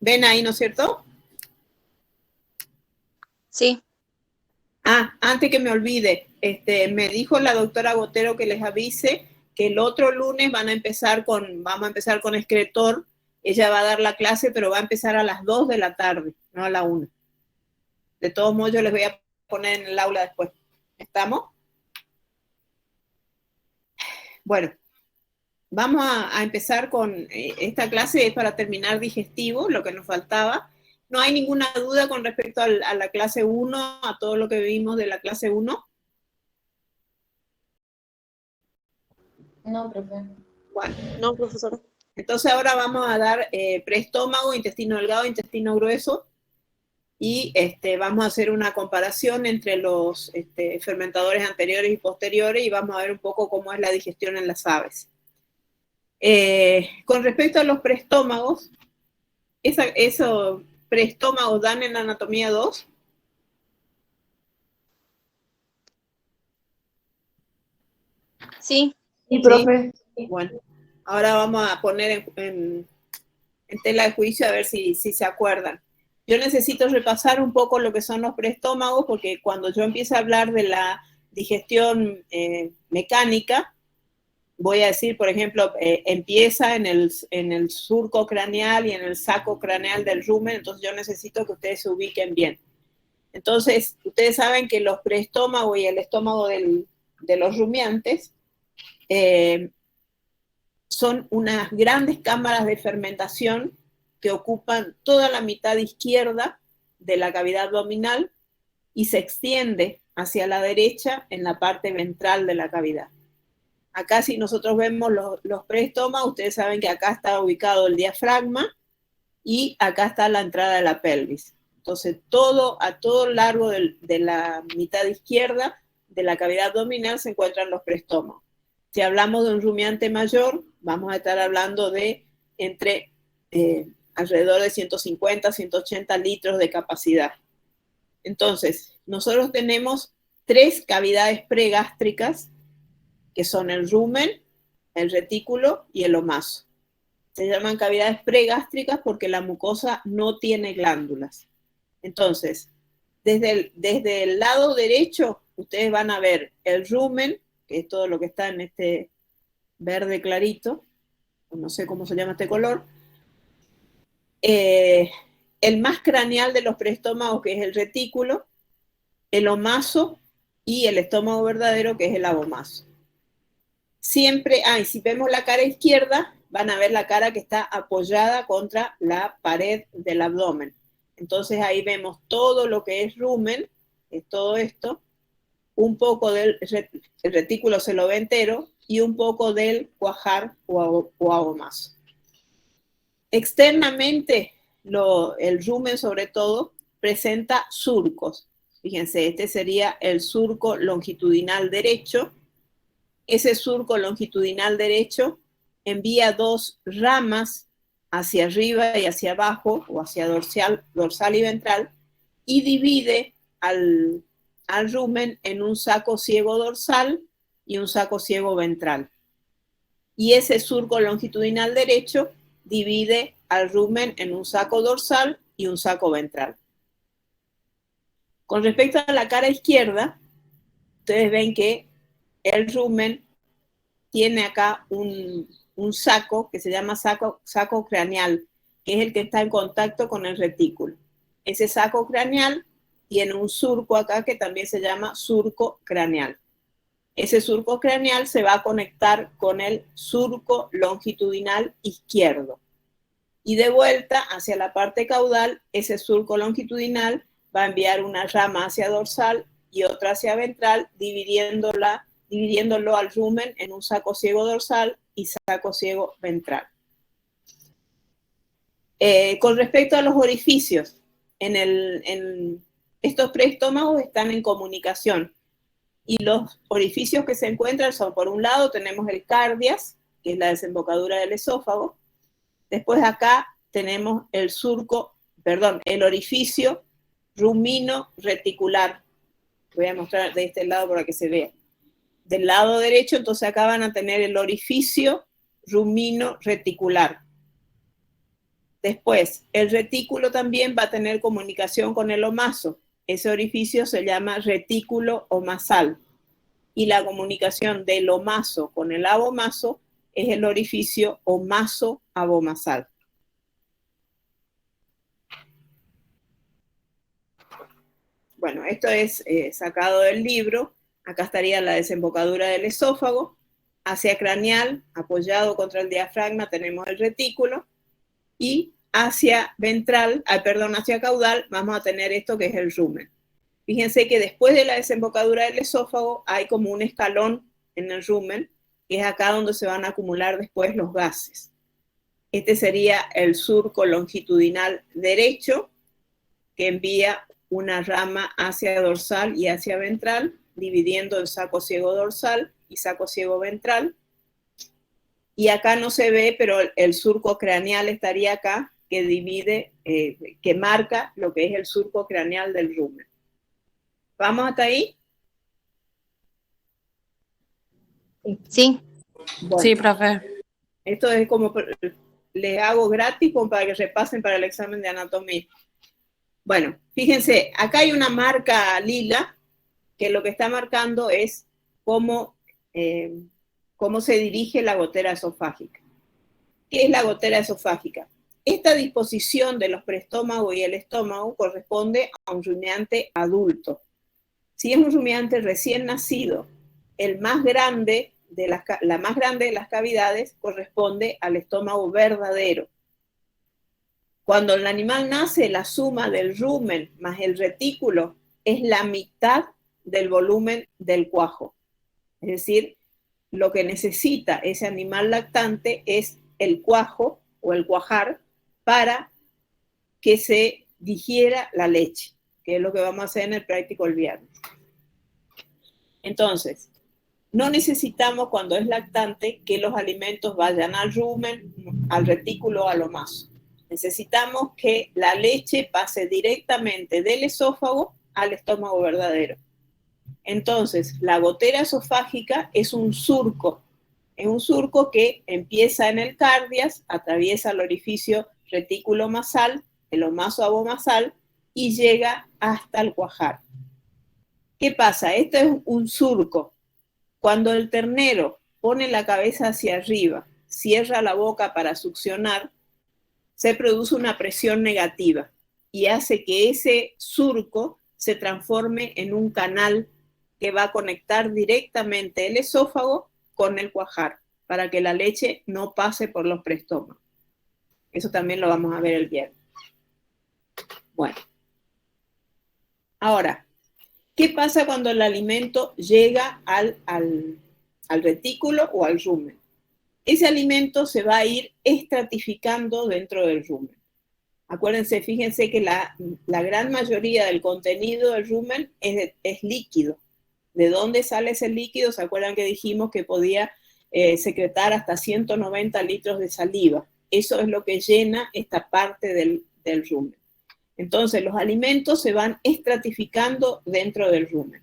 ¿Ven ahí, no es cierto? Sí. Ah, antes que me olvide, me dijo la doctora Botero que les avise que el otro lunes vamos a empezar con excretor. Ella va a dar la clase, pero va a empezar a las 2 de la tarde, no a la 1. De todos modos, yo les voy a poner en el aula después. ¿Estamos? Bueno, vamos a empezar con esta clase, es para terminar digestivo, lo que nos faltaba. No hay ninguna duda con respecto a la clase 1, a todo lo que vimos de la clase 1. No, profe. Bueno, No, profesora. entonces ahora vamos a dar preestómago, intestino delgado, intestino grueso, y vamos a hacer una comparación entre los fermentadores anteriores y posteriores, y vamos a ver un poco cómo es la digestión en las aves. Con respecto a los preestómagos, esos preestómagos dan en anatomía 2. Sí. Sí, profe. Bueno, ahora vamos a poner en tela de juicio a ver si se acuerdan. Yo necesito repasar un poco lo que son los preestómagos, porque cuando yo empiezo a hablar de la digestión mecánica, voy a decir, por ejemplo, empieza en el surco craneal y en el saco craneal del rumen, entonces yo necesito que ustedes se ubiquen bien. Entonces, ustedes saben que los preestómagos y el estómago de los rumiantes son unas grandes cámaras de fermentación que ocupan toda la mitad izquierda de la cavidad abdominal y se extiende hacia la derecha en la parte ventral de la cavidad. Acá si nosotros vemos los preestómagos, ustedes saben que acá está ubicado el diafragma y acá está la entrada de la pelvis. Entonces, a todo lo largo de la mitad izquierda de la cavidad abdominal se encuentran los preestómagos. Si hablamos de un rumiante mayor, vamos a estar hablando de entre alrededor de 150, 180 litros de capacidad. Entonces, nosotros tenemos 3 cavidades pregástricas, que son el rumen, el retículo y el omaso. Se llaman cavidades pregástricas porque la mucosa no tiene glándulas. Entonces, desde el lado derecho, ustedes van a ver el rumen, que es todo lo que está en este verde clarito, no sé cómo se llama este color, el más craneal de los preestómagos, que es el retículo, el omaso y el estómago verdadero, que es el abomaso. Siempre, y si vemos la cara izquierda, van a ver la cara que está apoyada contra la pared del abdomen. Entonces ahí vemos todo lo que es rumen, es todo esto, un poco del retículo se lo ve entero y un poco del cuajar o abomaso. Externamente, el rumen sobre todo presenta surcos. Fíjense, este sería el surco longitudinal derecho. Ese surco longitudinal derecho envía 2 ramas hacia arriba y hacia abajo, o hacia dorsal y ventral, y divide al rumen en un saco ciego dorsal y un saco ciego ventral. Y ese surco longitudinal derecho divide al rumen en un saco dorsal y un saco ventral. Con respecto a la cara izquierda, ustedes ven que el rumen tiene acá un saco que se llama saco craneal, que es el que está en contacto con el retículo. Ese saco craneal tiene un surco acá que también se llama surco craneal. Ese surco craneal se va a conectar con el surco longitudinal izquierdo. Y de vuelta hacia la parte caudal, ese surco longitudinal va a enviar una rama hacia dorsal y otra hacia ventral, dividiéndolo al rumen en un saco ciego dorsal y saco ciego ventral. Con respecto a los orificios, estos preestómagos están en comunicación y los orificios que se encuentran son, por un lado tenemos el cardias, que es la desembocadura del esófago. Después acá tenemos el orificio rumino reticular. Voy a mostrar de este lado para que se vea. Del lado derecho, entonces acá van a tener el orificio rumino reticular. Después, el retículo también va a tener comunicación con el omaso. Ese orificio se llama retículo omasal. Y la comunicación del omaso con el abomaso es el orificio omaso-abomasal. Bueno, esto es sacado del libro. Acá estaría la desembocadura del esófago. Hacia craneal, apoyado contra el diafragma, tenemos el retículo. Y hacia ventral, hacia caudal, vamos a tener esto que es el rumen. Fíjense que después de la desembocadura del esófago hay como un escalón en el rumen, que es acá donde se van a acumular después los gases. Este sería el surco longitudinal derecho, que envía una rama hacia dorsal y hacia ventral, dividiendo en saco ciego dorsal y saco ciego ventral. Y acá no se ve, pero el surco craneal estaría acá, que divide, que marca lo que es el surco craneal del rumen. ¿Vamos hasta ahí? Sí. Bueno, Sí, profe. esto es como les hago gratis como para que repasen para el examen de anatomía. Bueno, fíjense, acá hay una marca lila que lo que está marcando es cómo se dirige la gotera esofágica. ¿Qué es la gotera esofágica? Esta disposición de los preestómagos y el estómago corresponde a un rumiante adulto. Si es un rumiante recién nacido, la más grande de las cavidades corresponde al estómago verdadero. Cuando el animal nace, la suma del rumen más el retículo es la mitad del volumen del cuajo. Es decir, lo que necesita ese animal lactante es el cuajo o el cuajar para que se digiera la leche, que es lo que vamos a hacer en el práctico el viernes. Entonces, no necesitamos cuando es lactante que los alimentos vayan al rumen, al retículo o al omaso. Necesitamos que la leche pase directamente del esófago al estómago verdadero. Entonces, la gotera esofágica es un surco que empieza en el cardias, atraviesa el orificio retículo masal, el omaso abomasal, y llega hasta el cuajar. ¿Qué pasa? Esto es un surco. Cuando el ternero pone la cabeza hacia arriba, cierra la boca para succionar, se produce una presión negativa y hace que ese surco se transforme en un canal que va a conectar directamente el esófago con el cuajar, para que la leche no pase por los preestómagos. Eso también lo vamos a ver el viernes. Bueno. Ahora, ¿qué pasa cuando el alimento llega al retículo o al rumen? Ese alimento se va a ir estratificando dentro del rumen. Acuérdense, fíjense que la gran mayoría del contenido del rumen es líquido. ¿De dónde sale ese líquido? ¿Se acuerdan que dijimos que podía secretar hasta 190 litros de saliva? Eso es lo que llena esta parte del rumen. Entonces, los alimentos se van estratificando dentro del rumen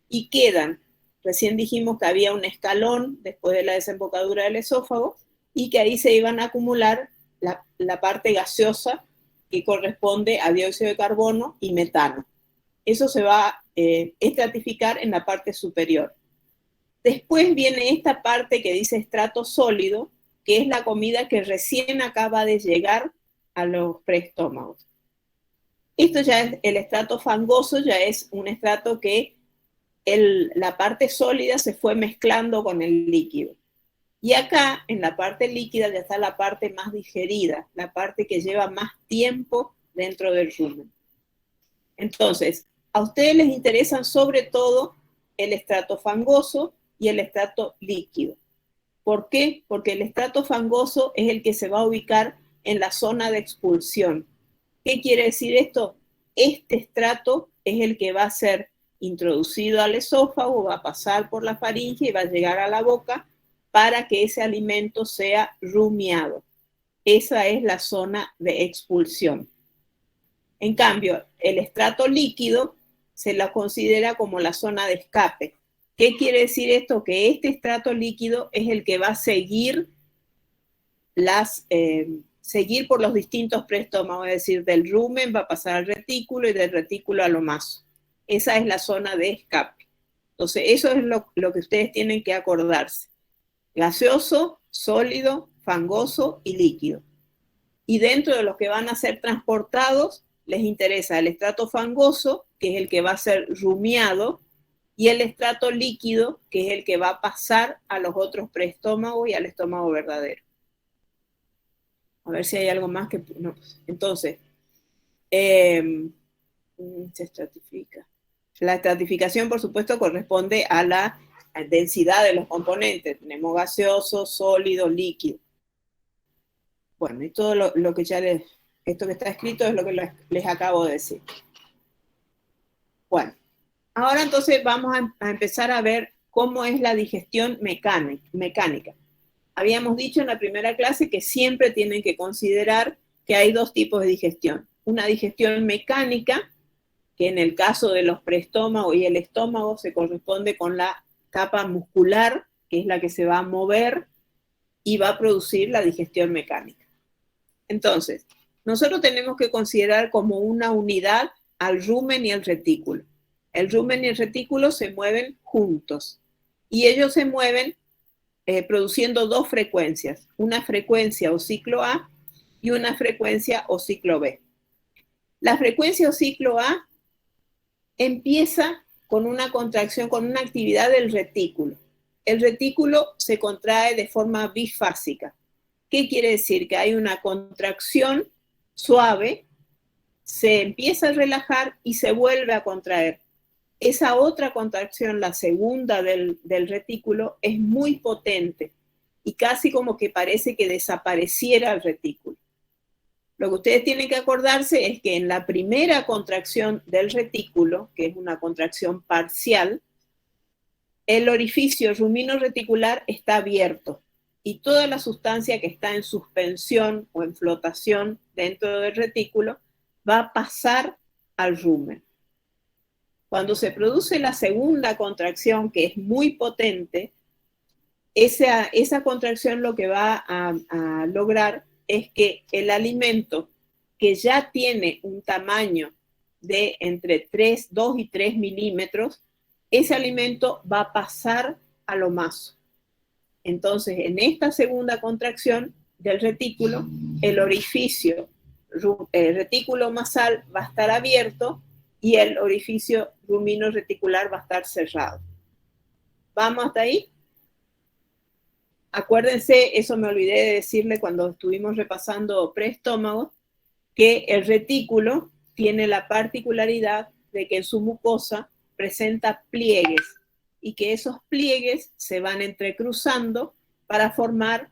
y quedan. Recién dijimos que había un escalón después de la desembocadura del esófago y que ahí se iban a acumular la parte gaseosa que corresponde a dióxido de carbono y metano. Eso se va a estratificar en la parte superior. Después viene esta parte que dice estrato sólido, que es la comida que recién acaba de llegar a los preestómagos. Esto ya es el estrato fangoso, ya es un estrato que la parte sólida se fue mezclando con el líquido. Y acá, en la parte líquida, ya está la parte más digerida, la parte que lleva más tiempo dentro del rumen. Entonces, a ustedes les interesan sobre todo el estrato fangoso y el estrato líquido. ¿Por qué? Porque el estrato fangoso es el que se va a ubicar en la zona de expulsión. ¿Qué quiere decir esto? Este estrato es el que va a ser introducido al esófago, va a pasar por la faringe y va a llegar a la boca para que ese alimento sea rumiado. Esa es la zona de expulsión. En cambio, el estrato líquido se la considera como la zona de escape. ¿Qué quiere decir esto? Que este estrato líquido es el que va a seguir seguir por los distintos preestómagos, es decir, del rumen va a pasar al retículo y del retículo al omaso. Esa es la zona de escape. Entonces, eso es lo que ustedes tienen que acordarse. Gaseoso, sólido, fangoso y líquido. Y dentro de los que van a ser transportados, les interesa el estrato fangoso, que es el que va a ser rumiado, y el estrato líquido, que es el que va a pasar a los otros preestómagos y al estómago verdadero. A ver si hay algo más que... No. Entonces, se estratifica. La estratificación, por supuesto, corresponde a la densidad de los componentes. Tenemos gaseoso, sólido, líquido. Bueno, y todo lo que ya esto que está escrito es lo que les acabo de decir. Bueno, ahora entonces vamos a empezar a ver cómo es la digestión mecánica. Habíamos dicho en la primera clase que siempre tienen que considerar que hay dos tipos de digestión. Una digestión mecánica, que en el caso de los preestómagos y el estómago se corresponde con la capa muscular, que es la que se va a mover y va a producir la digestión mecánica. Entonces, nosotros tenemos que considerar como una unidad al rumen y al retículo. El rumen y el retículo se mueven juntos y ellos se mueven produciendo dos frecuencias, una frecuencia o ciclo A y una frecuencia o ciclo B. La frecuencia o ciclo A empieza con una contracción, con una actividad del retículo. El retículo se contrae de forma bifásica. ¿Qué quiere decir? Que hay una contracción suave, se empieza a relajar y se vuelve a contraer. Esa otra contracción, la segunda del retículo, es muy potente y casi como que parece que desapareciera el retículo. Lo que ustedes tienen que acordarse es que en la primera contracción del retículo, que es una contracción parcial, el orificio rumino-reticular está abierto y toda la sustancia que está en suspensión o en flotación dentro del retículo va a pasar al rumen. Cuando se produce la segunda contracción, que es muy potente, esa contracción lo que va a lograr es que el alimento que ya tiene un tamaño de entre 2 y 3 milímetros, ese alimento va a pasar al omaso. Entonces, en esta segunda contracción del retículo, el orificio retículo omasal va a estar abierto y el orificio rumino-reticular va a estar cerrado. ¿Vamos hasta ahí? Acuérdense, eso me olvidé de decirle cuando estuvimos repasando preestómago, que el retículo tiene la particularidad de que en su mucosa presenta pliegues y que esos pliegues se van entrecruzando para formar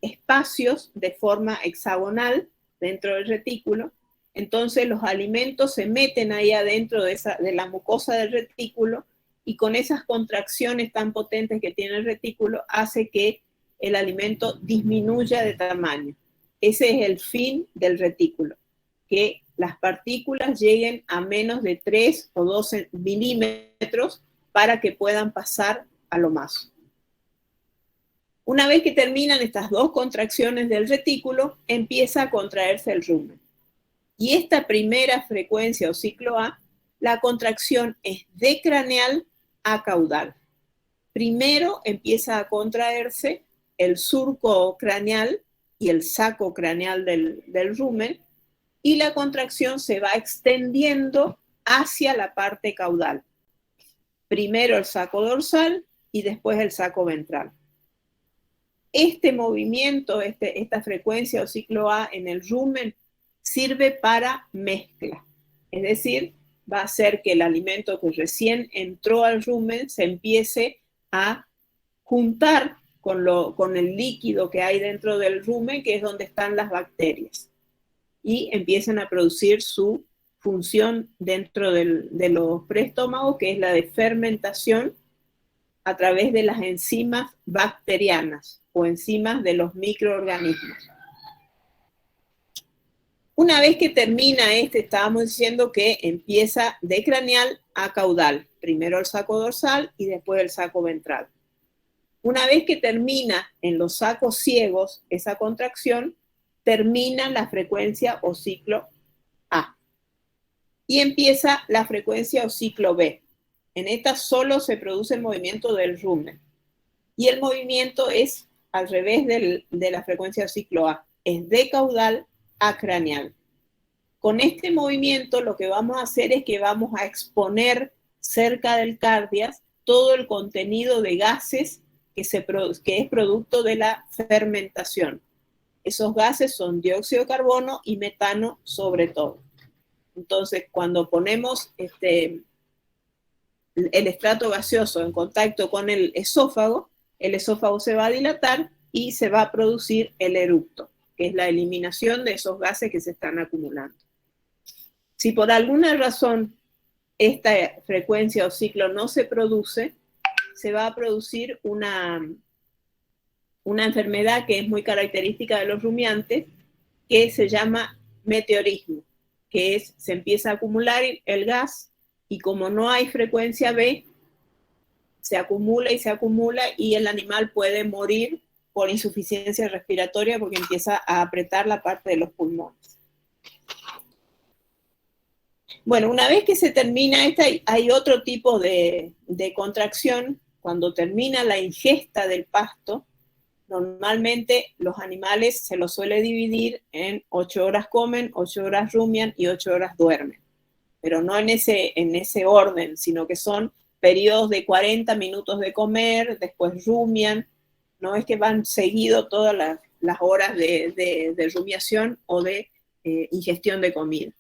espacios de forma hexagonal dentro del retículo. Entonces los alimentos se meten ahí adentro de la mucosa del retículo y con esas contracciones tan potentes que tiene el retículo hace que el alimento disminuya de tamaño. Ese es el fin del retículo, que las partículas lleguen a menos de 3 o 12 milímetros para que puedan pasar al omaso. Una vez que terminan estas dos contracciones del retículo, empieza a contraerse el rumen. Y esta primera frecuencia o ciclo A, la contracción es de craneal a caudal. Primero empieza a contraerse el surco craneal y el saco craneal del rumen, y la contracción se va extendiendo hacia la parte caudal. Primero el saco dorsal y después el saco ventral. Este movimiento, esta frecuencia o ciclo A en el rumen sirve para mezcla. Es decir, va a hacer que el alimento que recién entró al rumen se empiece a juntar con el líquido que hay dentro del rumen, que es donde están las bacterias, y empiezan a producir su función dentro de los preestómagos, que es la de fermentación a través de las enzimas bacterianas o enzimas de los microorganismos. Una vez que termina estábamos diciendo que empieza de craneal a caudal. Primero el saco dorsal y después el saco ventral. Una vez que termina en los sacos ciegos esa contracción, termina la frecuencia o ciclo A. Y empieza la frecuencia o ciclo B. En esta solo se produce el movimiento del rumen. Y el movimiento es al revés de la frecuencia o ciclo A. Es de caudal a craneal. Con este movimiento lo que vamos a hacer es que vamos a exponer cerca del cardias todo el contenido de gases que es producto de la fermentación. Esos gases son dióxido de carbono y metano sobre todo. Entonces, cuando ponemos el estrato gaseoso en contacto con el esófago se va a dilatar y se va a producir el eructo, que es la eliminación de esos gases que se están acumulando. Si por alguna razón esta frecuencia o ciclo no se produce, se va a producir una enfermedad que es muy característica de los rumiantes, que se llama meteorismo, que es, se empieza a acumular el gas y como no hay frecuencia B, se acumula y el animal puede morir por insuficiencia respiratoria porque empieza a apretar la parte de los pulmones. Bueno, una vez que se termina esta, hay otro tipo de contracción. Cuando termina la ingesta del pasto, normalmente los animales se los suele dividir en 8 horas comen, 8 horas rumian y 8 horas duermen. Pero no en ese orden, sino que son periodos de 40 minutos de comer, después rumian. No es que van seguido todas las horas de rumiación o de ingestión de comida.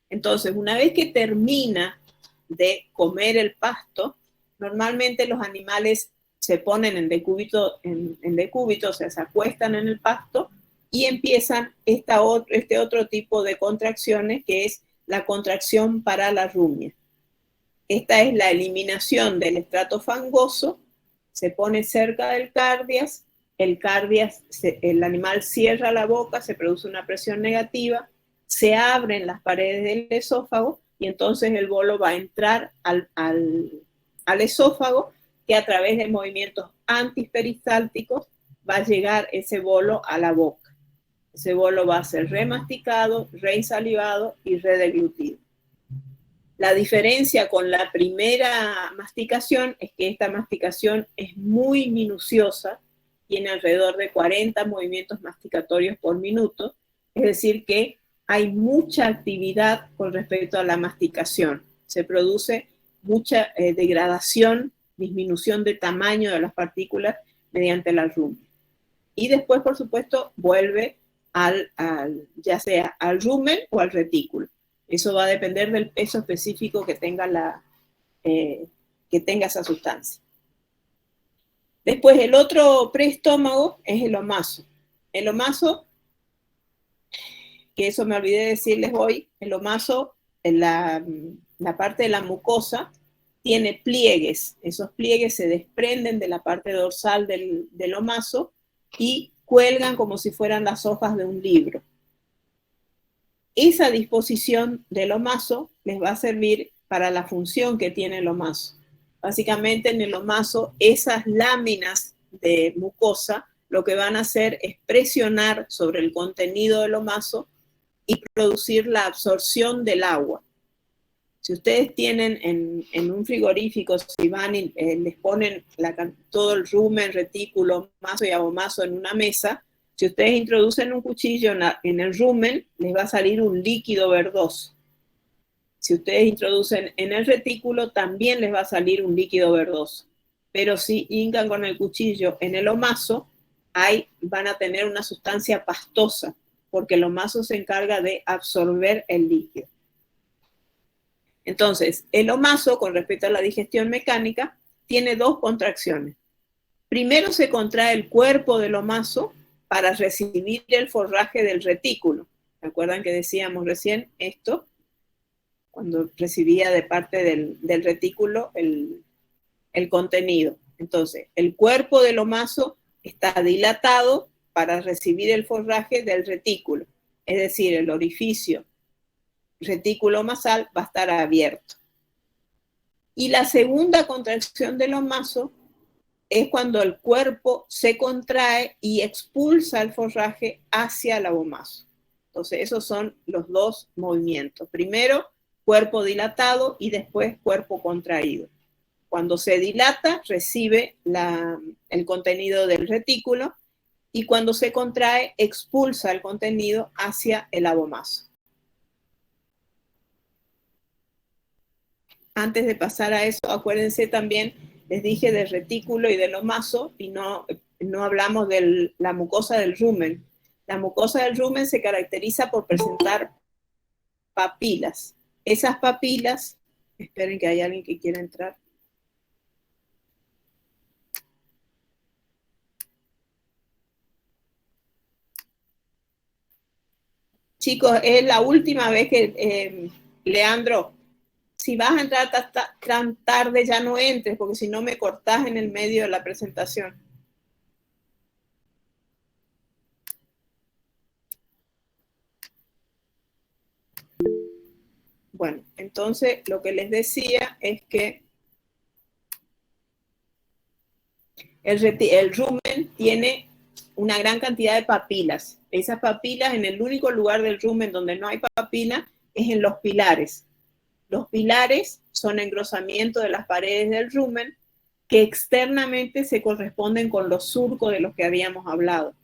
Entonces, una vez que termina de comer el pasto, normalmente los animales se ponen en decúbito, o sea, se acuestan en el pasto y empiezan este otro tipo de contracciones que es la contracción para la rumia. Esta es la eliminación del estrato fangoso, se pone cerca del cardias, el animal cierra la boca, se produce una presión negativa, se abren las paredes del esófago y entonces el bolo va a entrar al esófago, que a través de movimientos antiperistálticos va a llegar ese bolo a la boca. Ese bolo va a ser remasticado, reinsalivado y redeglutido. La diferencia con la primera masticación es que esta masticación es muy minuciosa, tiene alrededor de 40 movimientos masticatorios por minuto, es decir que hay mucha actividad con respecto a la masticación. Se produce mucha degradación, disminución de tamaño de las partículas mediante la rumia. Y después, por supuesto, vuelve ya sea al rumen o al retículo. Eso va a depender del peso específico que tenga esa sustancia. Después, el otro preestómago es el omaso. El omaso, que eso me olvidé de decirles hoy, el omaso, la parte de la mucosa, tiene pliegues. Esos pliegues se desprenden de la parte dorsal del omaso y cuelgan como si fueran las hojas de un libro. Esa disposición del omaso les va a servir para la función que tiene el omaso. Básicamente en el omaso, esas láminas de mucosa lo que van a hacer es presionar sobre el contenido del omaso y producir la absorción del agua. Si ustedes tienen en un frigorífico, si van y les ponen todo el rumen, retículo, omaso y abomaso en una mesa, si ustedes introducen un cuchillo en el rumen, les va a salir un líquido verdoso. Si ustedes introducen en el retículo, también les va a salir un líquido verdoso. Pero si hincan con el cuchillo en el omaso, ahí van a tener una sustancia pastosa, porque el omaso se encarga de absorber el líquido. Entonces, el omaso, con respecto a la digestión mecánica, tiene dos contracciones. Primero se contrae el cuerpo del omaso para recibir el forraje del retículo. ¿Se acuerdan que decíamos recién esto? Cuando recibía de parte del retículo el contenido. Entonces, el cuerpo del omaso está dilatado para recibir el forraje del retículo. Es decir, el orificio retículo omasal va a estar abierto. Y la segunda contracción del omaso es cuando el cuerpo se contrae y expulsa el forraje hacia el abomazo. Entonces, esos son los dos movimientos. Primero, cuerpo dilatado y después cuerpo contraído. Cuando se dilata, recibe el contenido del retículo y cuando se contrae, expulsa el contenido hacia el abomazo. Antes de pasar a eso, acuérdense también, les dije del retículo y del omaso y no hablamos de la mucosa del rumen. La mucosa del rumen se caracteriza por presentar papilas. Esas papilas, esperen que hay alguien que quiera entrar. Chicos, es la última vez que, Leandro, si vas a entrar tan tarde ya no entres, porque si no me cortás en el medio de la presentación. Bueno, entonces lo que les decía es que el rumen tiene una gran cantidad de papilas. Esas papilas, en el único lugar del rumen donde no hay papila, es en los pilares. Los pilares son engrosamiento de las paredes del rumen que externamente se corresponden con los surcos de los que habíamos hablado.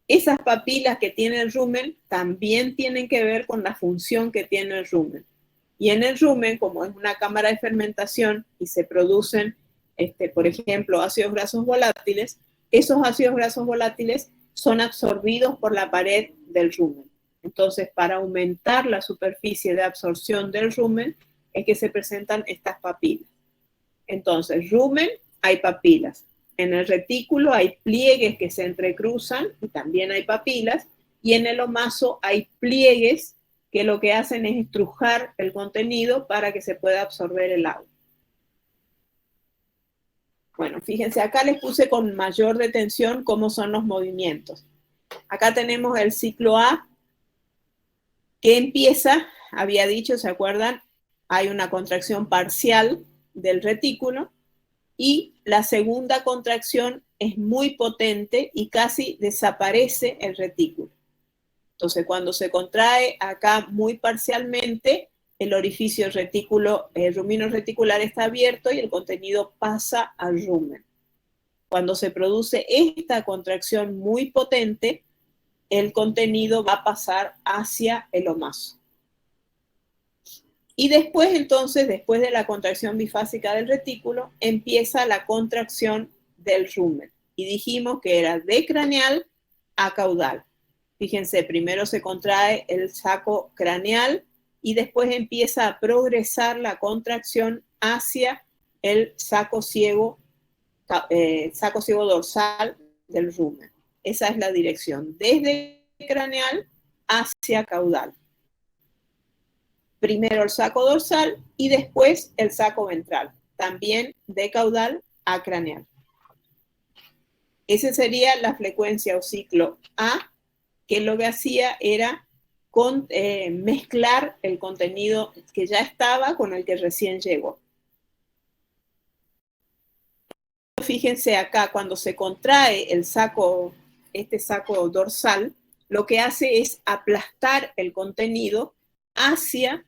Esas papilas que tiene el rumen también tienen que ver con la función que tiene el rumen. Y en el rumen, como es una cámara de fermentación y se producen, por ejemplo, ácidos grasos volátiles, esos ácidos grasos volátiles son absorbidos por la pared del rumen. Entonces, para aumentar la superficie de absorción del rumen, es que se presentan estas papilas. Entonces, rumen, hay papilas. En el retículo hay pliegues que se entrecruzan y también hay papilas. Y en el omaso hay pliegues que lo que hacen es estrujar el contenido para que se pueda absorber el agua. Bueno, fíjense, acá les puse con mayor detención cómo son los movimientos. Acá tenemos el ciclo A, que empieza, había dicho, ¿se acuerdan? Hay una contracción parcial del retículo y la segunda contracción es muy potente y casi desaparece el retículo. Entonces, cuando se contrae acá muy parcialmente, el orificio rumino reticular está abierto y el contenido pasa al rumen. Cuando se produce esta contracción muy potente, el contenido va a pasar hacia el omaso. Y después, entonces, después de la contracción bifásica del retículo, empieza la contracción del rumen. Y dijimos que era de craneal a caudal. Fíjense, primero se contrae el saco craneal y después empieza a progresar la contracción hacia el saco ciego dorsal del rumen. Esa es la dirección, desde craneal hacia caudal. Primero el saco dorsal y después el saco ventral, también de caudal a craneal. Esa sería la frecuencia o ciclo A, que lo que hacía era mezclar el contenido que ya estaba con el que recién llegó. Fíjense acá, cuando se contrae el saco, este saco dorsal, lo que hace es aplastar el contenido hacia...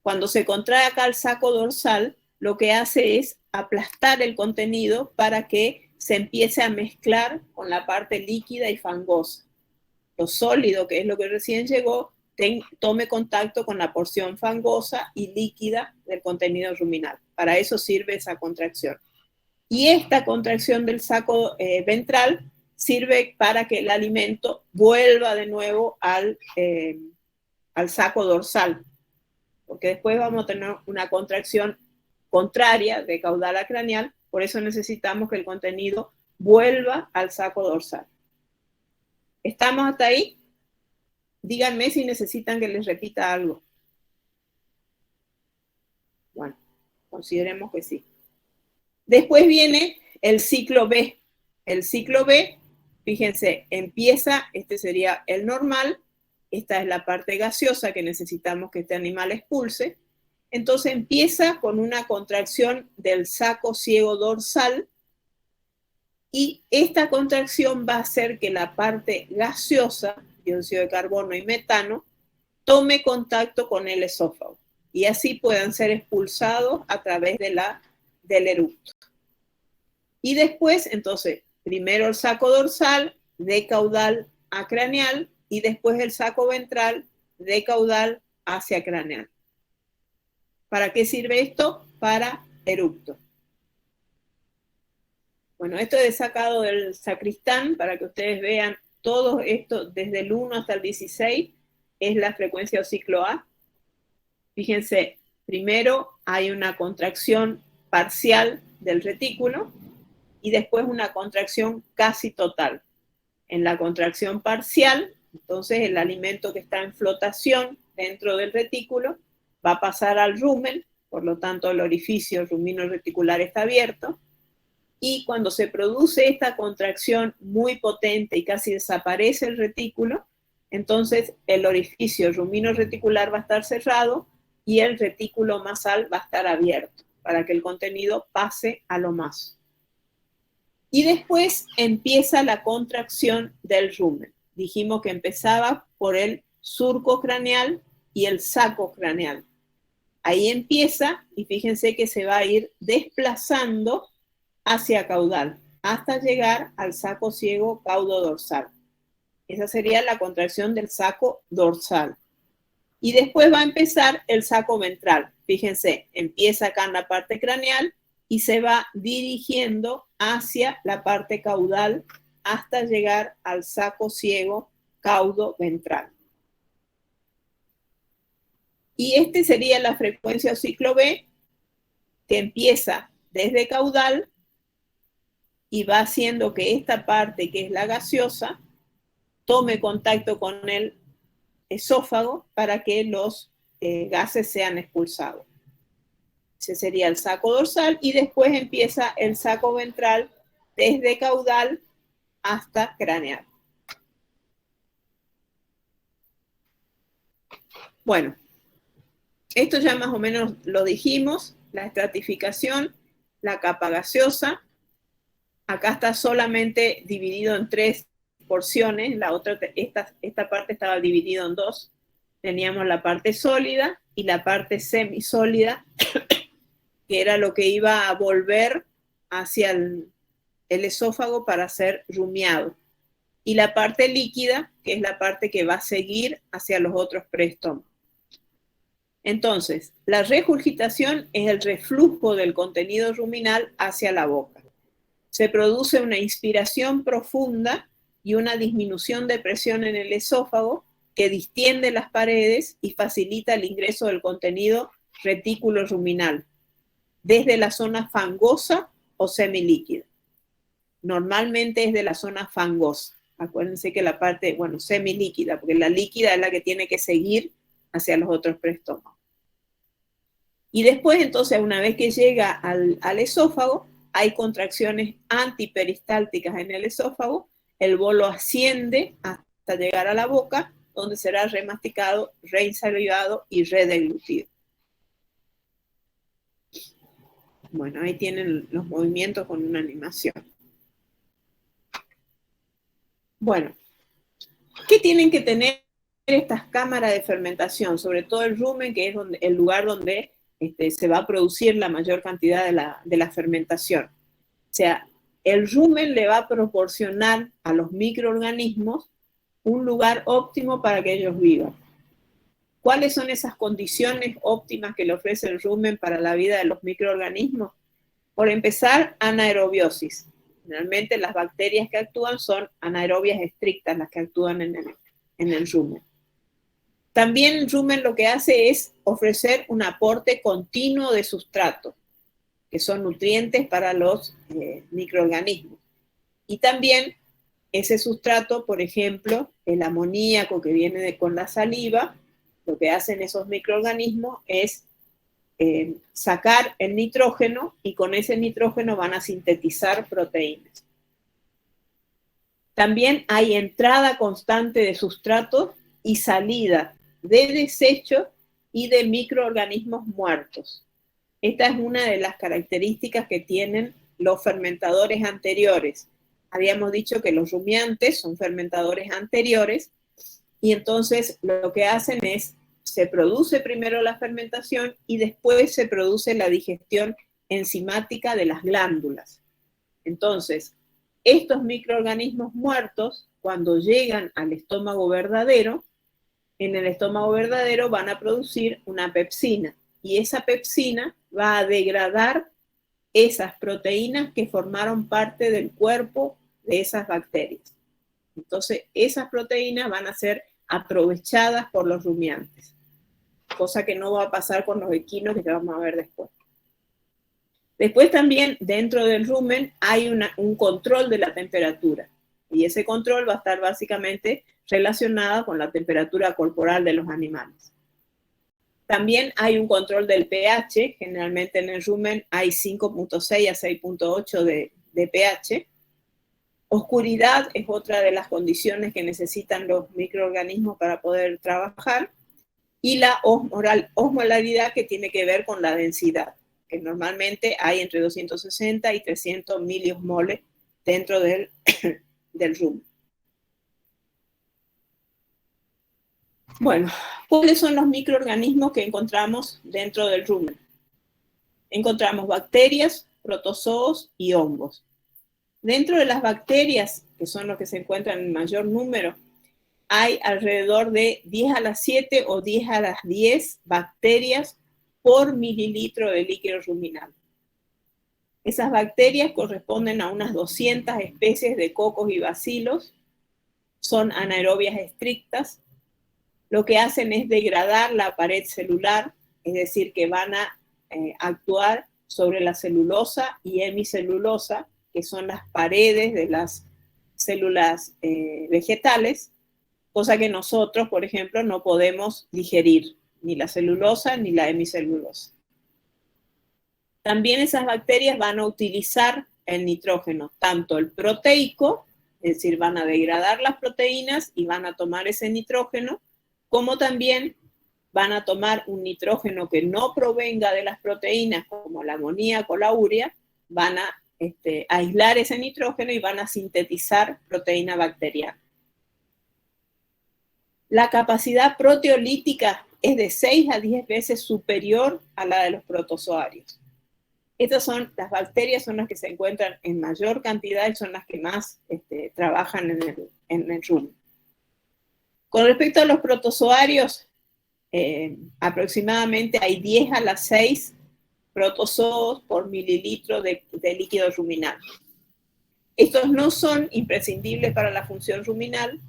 Cuando se contrae acá el saco dorsal, lo que hace es aplastar el contenido para que se empiece a mezclar con la parte líquida y fangosa. Lo sólido, que es lo que recién llegó, tome contacto con la porción fangosa y líquida del contenido ruminal. Para eso sirve esa contracción. Y esta contracción del saco ventral sirve para que el alimento vuelva de nuevo al saco dorsal, porque después vamos a tener una contracción contraria de caudal a craneal, por eso necesitamos que el contenido vuelva al saco dorsal. ¿Estamos hasta ahí? Díganme si necesitan que les repita algo. Bueno, consideremos que sí. Después viene el ciclo B. El ciclo B, fíjense, empieza, este sería el normal, esta es la parte gaseosa que necesitamos que este animal expulse, entonces empieza con una contracción del saco ciego dorsal, y esta contracción va a hacer que la parte gaseosa, dióxido de carbono y metano, tome contacto con el esófago y así puedan ser expulsados a través del eructo. Y después, entonces, primero el saco dorsal, de caudal a craneal, y después el saco ventral, de caudal hacia craneal. ¿Para qué sirve esto? Para eructo. Bueno, esto es sacado del sacristán para que ustedes vean todo esto desde el 1 hasta el 16, es la frecuencia o ciclo A. Fíjense, primero hay una contracción parcial del retículo y después una contracción casi total. En la contracción parcial, entonces el alimento que está en flotación dentro del retículo va a pasar al rumen, por lo tanto el orificio rumino reticular está abierto, y cuando se produce esta contracción muy potente y casi desaparece el retículo, entonces el orificio rumino reticular va a estar cerrado y el retículo masal va a estar abierto para que el contenido pase a lo maso. Y después empieza la contracción del rumen. Dijimos que empezaba por el surco craneal y el saco craneal. Ahí empieza y fíjense que se va a ir desplazando hacia caudal hasta llegar al saco ciego caudo-dorsal. Esa sería la contracción del saco dorsal. Y después va a empezar el saco ventral. Fíjense, empieza acá en la parte craneal y se va dirigiendo hacia la parte caudal hasta llegar al saco ciego caudo ventral. Y este sería la frecuencia o ciclo B, que empieza desde caudal y va haciendo que esta parte, que es la gaseosa, tome contacto con el esófago para que los gases sean expulsados. Ese sería el saco dorsal y después empieza el saco ventral desde caudal hasta craneal. Bueno, esto ya más o menos lo dijimos, la estratificación, la capa gaseosa. Acá está solamente dividido en 3 porciones, la otra, esta parte estaba dividida en 2. Teníamos la parte sólida y la parte semisólida, que era lo que iba a volver hacia el esófago para ser rumiado. Y la parte líquida, que es la parte que va a seguir hacia los otros preestómagos. Entonces, la regurgitación es el reflujo del contenido ruminal hacia la boca. Se produce una inspiración profunda y una disminución de presión en el esófago que distiende las paredes y facilita el ingreso del contenido retículo ruminal desde la zona fangosa o semilíquida. Normalmente es de la zona fangosa. Acuérdense que la parte, bueno, semilíquida, porque la líquida es la que tiene que seguir hacia los otros preestómagos. Y después, entonces, una vez que llega al esófago, hay contracciones antiperistálticas en el esófago, el bolo asciende hasta llegar a la boca, donde será remasticado, reinsalivado y redeglutido. Bueno, ahí tienen los movimientos con una animación. Bueno, ¿qué tienen que tener estas cámaras de fermentación? Sobre todo el rumen, que es el lugar donde se va a producir la mayor cantidad de la fermentación. O sea, el rumen le va a proporcionar a los microorganismos un lugar óptimo para que ellos vivan. ¿Cuáles son esas condiciones óptimas que le ofrece el rumen para la vida de los microorganismos? Por empezar, anaerobiosis. Generalmente las bacterias que actúan son anaerobias estrictas, las que actúan en el rumen. También el rumen lo que hace es ofrecer un aporte continuo de sustrato, que son nutrientes para los microorganismos. Y también ese sustrato, por ejemplo, el amoníaco que viene con la saliva, lo que hacen esos microorganismos es sacar el nitrógeno y con ese nitrógeno van a sintetizar proteínas. También hay entrada constante de sustratos y salida de desechos y de microorganismos muertos. Esta es una de las características que tienen los fermentadores anteriores. Habíamos dicho que los rumiantes son fermentadores anteriores y entonces lo que hacen es, se produce primero la fermentación y después se produce la digestión enzimática de las glándulas. Entonces, estos microorganismos muertos, cuando llegan al estómago verdadero, en el estómago verdadero van a producir una pepsina y esa pepsina va a degradar esas proteínas que formaron parte del cuerpo de esas bacterias. Entonces, esas proteínas van a ser aprovechadas por los rumiantes, cosa que no va a pasar con los equinos que vamos a ver después. Después también dentro del rumen hay un control de la temperatura y ese control va a estar básicamente relacionado con la temperatura corporal de los animales. También hay un control del pH, generalmente en el rumen hay 5.6 a 6.8 de pH. Oscuridad es otra de las condiciones que necesitan los microorganismos para poder trabajar. Y la osmolaridad, que tiene que ver con la densidad, que normalmente hay entre 260 y 300 miliosmoles dentro del rumen. Bueno, ¿cuáles son los microorganismos que encontramos dentro del rumen? Encontramos bacterias, protozoos y hongos. Dentro de las bacterias, que son los que se encuentran en mayor número, hay alrededor de 10 a la 7 o 10 a las 10 bacterias por mililitro de líquido ruminal. Esas bacterias corresponden a unas 200 especies de cocos y bacilos, son anaerobias estrictas. Lo que hacen es degradar la pared celular, es decir, que van a actuar sobre la celulosa y hemicelulosa, que son las paredes de las células vegetales, cosa que nosotros, por ejemplo, no podemos digerir, ni la celulosa ni la hemicelulosa. También esas bacterias van a utilizar el nitrógeno, tanto el proteico, es decir, van a degradar las proteínas y van a tomar ese nitrógeno, como también van a tomar un nitrógeno que no provenga de las proteínas, como la amoníaco o la urea, van a aislar ese nitrógeno y van a sintetizar proteína bacteriana. La capacidad proteolítica es de 6 a 10 veces superior a la de los protozoarios. Estas son, las bacterias son las que se encuentran en mayor cantidad y son las que más trabajan en el rumen. Con respecto a los protozoarios, aproximadamente hay 10 a las 6 protozoos por mililitro de líquido ruminal. Estos no son imprescindibles para la función ruminal,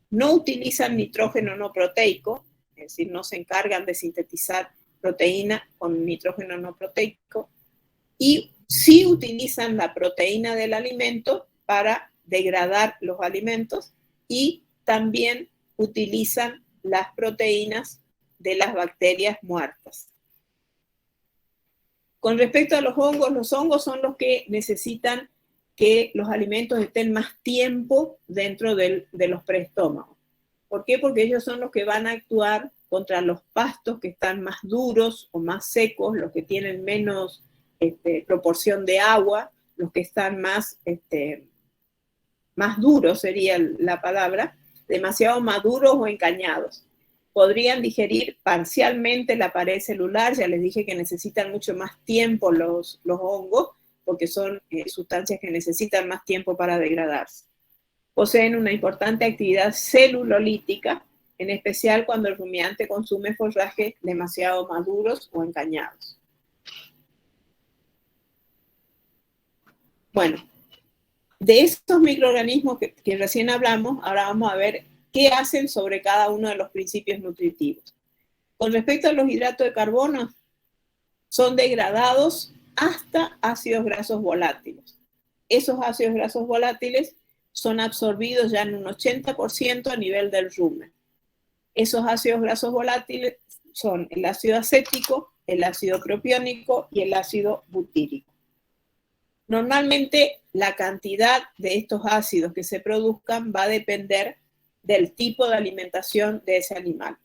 no utilizan nitrógeno no proteico, es decir, no se encargan de sintetizar proteína con nitrógeno no proteico, y sí utilizan la proteína del alimento para degradar los alimentos y también utilizan las proteínas de las bacterias muertas. Con respecto a los hongos son los que necesitan que los alimentos estén más tiempo dentro de los preestómagos. ¿Por qué? Porque ellos son los que van a actuar contra los pastos que están más duros o más secos, los que tienen menos proporción de agua, los que están más duros sería la palabra, demasiado maduros o encañados. Podrían digerir parcialmente la pared celular, ya les dije que necesitan mucho más tiempo los hongos, porque son sustancias que necesitan más tiempo para degradarse. Poseen una importante actividad celulolítica, en especial cuando el rumiante consume forrajes demasiado maduros o encañados. Bueno, de estos microorganismos que recién hablamos, ahora vamos a ver qué hacen sobre cada uno de los principios nutritivos. Con respecto a los hidratos de carbono, son degradados hasta ácidos grasos volátiles. Esos ácidos grasos volátiles son absorbidos ya en un 80% a nivel del rumen. Esos ácidos grasos volátiles son el ácido acético, el ácido propiónico y el ácido butírico. Normalmente la cantidad de estos ácidos que se produzcan va a depender del tipo de alimentación de ese animal.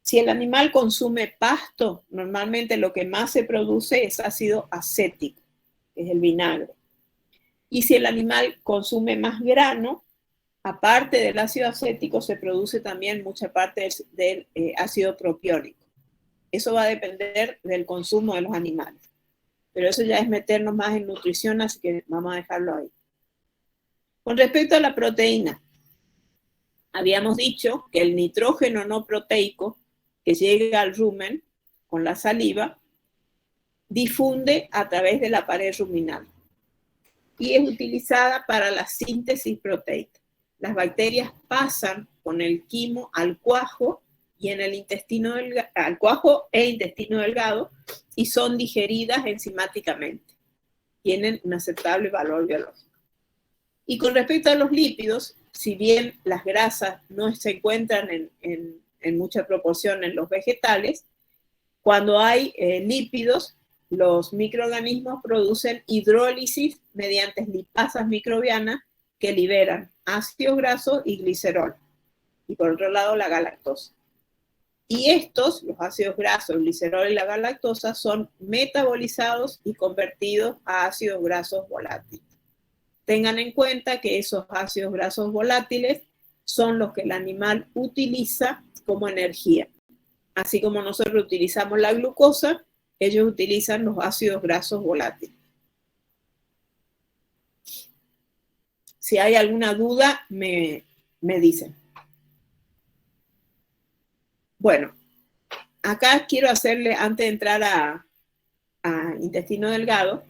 Si el animal consume pasto, normalmente lo que más se produce es ácido acético, que es el vinagre. Y si el animal consume más grano, aparte del ácido acético, se produce también mucha parte del ácido propiónico. Eso va a depender del consumo de los animales. Pero eso ya es meternos más en nutrición, así que vamos a dejarlo ahí. Con respecto a la proteína, habíamos dicho que el nitrógeno no proteico que llega al rumen con la saliva difunde a través de la pared ruminal y es utilizada para la síntesis proteica. Las bacterias pasan con el quimo al cuajo y en el intestino delgado, al cuajo e intestino delgado, y son digeridas enzimáticamente. Tienen un aceptable valor biológico. Y con respecto a los lípidos, si bien las grasas no se encuentran en mucha proporción en los vegetales, cuando hay lípidos, los microorganismos producen hidrólisis mediante lipasas microbianas que liberan ácidos grasos y glicerol. Y por otro lado, la galactosa. Y estos, los ácidos grasos, el glicerol y la galactosa, son metabolizados y convertidos a ácidos grasos volátiles. Tengan en cuenta que esos ácidos grasos volátiles son los que el animal utiliza como energía. Así como nosotros utilizamos la glucosa, ellos utilizan los ácidos grasos volátiles. Si hay alguna duda, me dicen. Bueno, acá quiero hacerle, antes de entrar a intestino delgado,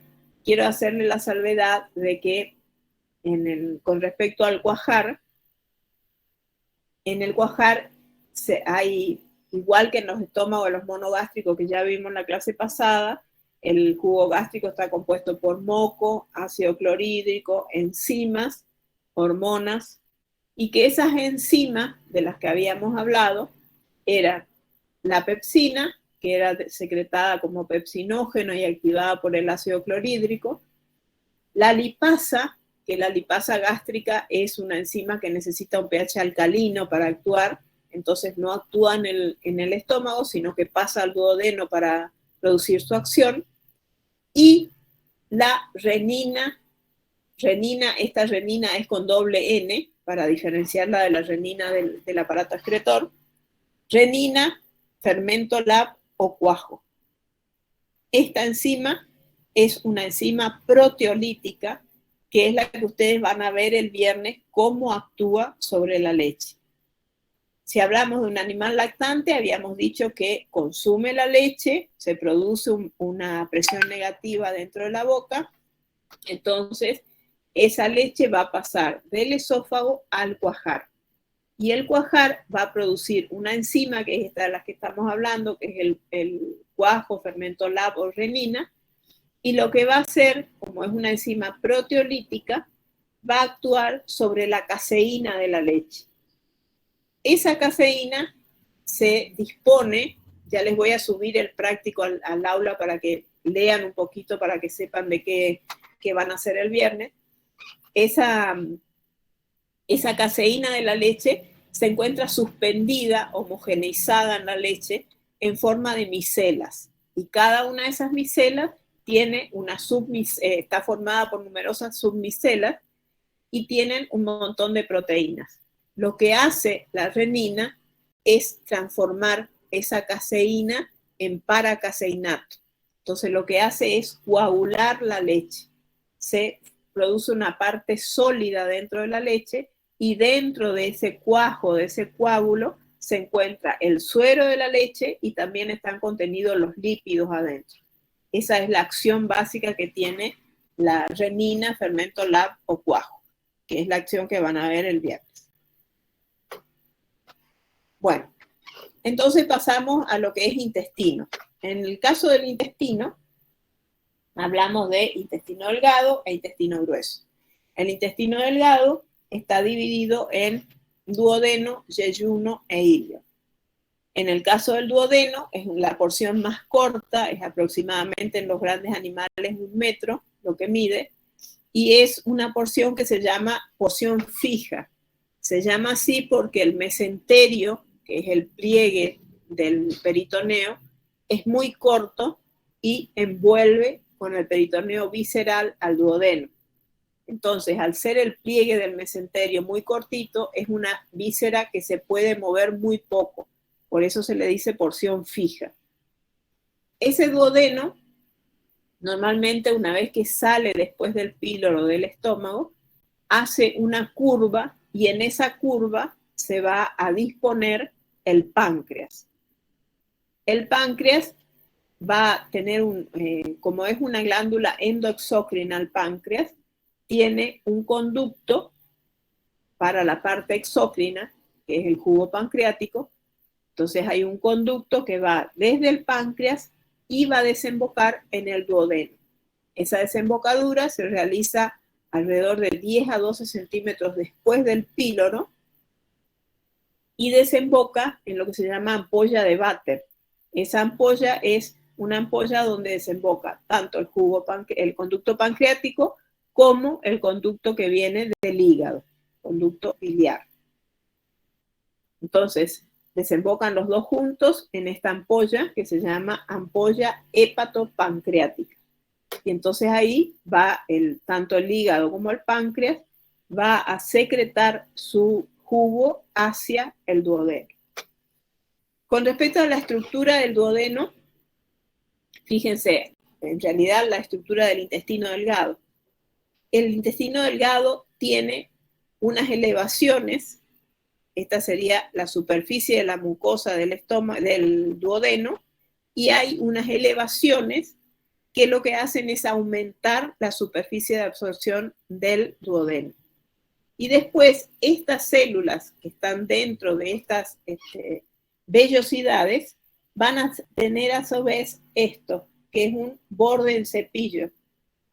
quiero hacerle la salvedad de que con respecto al cuajar, en el cuajar hay, igual que en los estómagos de los monogástricos que ya vimos en la clase pasada, el jugo gástrico está compuesto por moco, ácido clorhídrico, enzimas, hormonas, y que esas enzimas de las que habíamos hablado eran la pepsina, que era secretada como pepsinógeno y activada por el ácido clorhídrico, la lipasa, que la lipasa gástrica es una enzima que necesita un pH alcalino para actuar, entonces no actúa en el estómago, sino que pasa al duodeno para producir su acción, y la renina, esta renina es con doble N, para diferenciarla de la renina del aparato excretor, renina, fermento LAB o cuajo. Esta enzima es una enzima proteolítica, que es la que ustedes van a ver el viernes cómo actúa sobre la leche. Si hablamos de un animal lactante, habíamos dicho que consume la leche, se produce una presión negativa dentro de la boca, entonces esa leche va a pasar del esófago al cuajar. Y el cuajar va a producir una enzima, que es esta de la que estamos hablando, que es el cuajo, fermento LAB o renina, y lo que va a hacer, como es una enzima proteolítica, va a actuar sobre la caseína de la leche. Esa caseína se dispone, ya les voy a subir el práctico al aula para que lean un poquito, para que sepan de qué van a hacer el viernes. Esa caseína de la leche se encuentra suspendida, homogeneizada en la leche, en forma de micelas. Y cada una de esas micelas tiene está formada por numerosas submicelas y tienen un montón de proteínas. Lo que hace la renina es transformar esa caseína en paracaseinato. Entonces lo que hace es coagular la leche. Se produce una parte sólida dentro de la leche y dentro de ese cuajo, de ese coágulo, se encuentra el suero de la leche y también están contenidos los lípidos adentro. Esa es la acción básica que tiene la renina, fermento LAB o cuajo, que es la acción que van a ver el viernes. Bueno, entonces pasamos a lo que es intestino. En el caso del intestino, hablamos de intestino delgado e intestino grueso. El intestino delgado está dividido en duodeno, yeyuno e ilio. En el caso del duodeno, es la porción más corta, es aproximadamente en los grandes animales 1 metro, lo que mide, y es una porción que se llama porción fija. Se llama así porque el mesenterio, que es el pliegue del peritoneo es muy corto y envuelve con el peritoneo visceral al duodeno. Entonces, al ser el pliegue del mesenterio muy cortito, es una víscera que se puede mover muy poco. Por eso se le dice porción fija. Ese duodeno, normalmente una vez que sale después del píloro del estómago, hace una curva y en esa curva se va a disponer el páncreas. El páncreas va a tener como es una glándula endoexócrina el páncreas, tiene un conducto para la parte exócrina, que es el jugo pancreático. Entonces hay un conducto que va desde el páncreas y va a desembocar en el duodeno. Esa desembocadura se realiza alrededor de 10 a 12 centímetros después del píloro y desemboca en lo que se llama ampolla de Vater. Esa ampolla es una ampolla donde desemboca tanto el conducto pancreático como el conducto que viene del hígado, conducto biliar. Entonces, desembocan los dos juntos en esta ampolla que se llama ampolla hepatopancreática. Y entonces ahí va tanto el hígado como el páncreas va a secretar su jugo hacia el duodeno. Con respecto a la estructura del duodeno, fíjense, en realidad la estructura del intestino delgado. El intestino delgado tiene unas elevaciones, esta sería la superficie de la mucosa del estómago, del duodeno, y hay unas elevaciones que lo que hacen es aumentar la superficie de absorción del duodeno. Y después, estas células que están dentro de estas vellosidades van a tener a su vez esto, que es un borde en cepillo,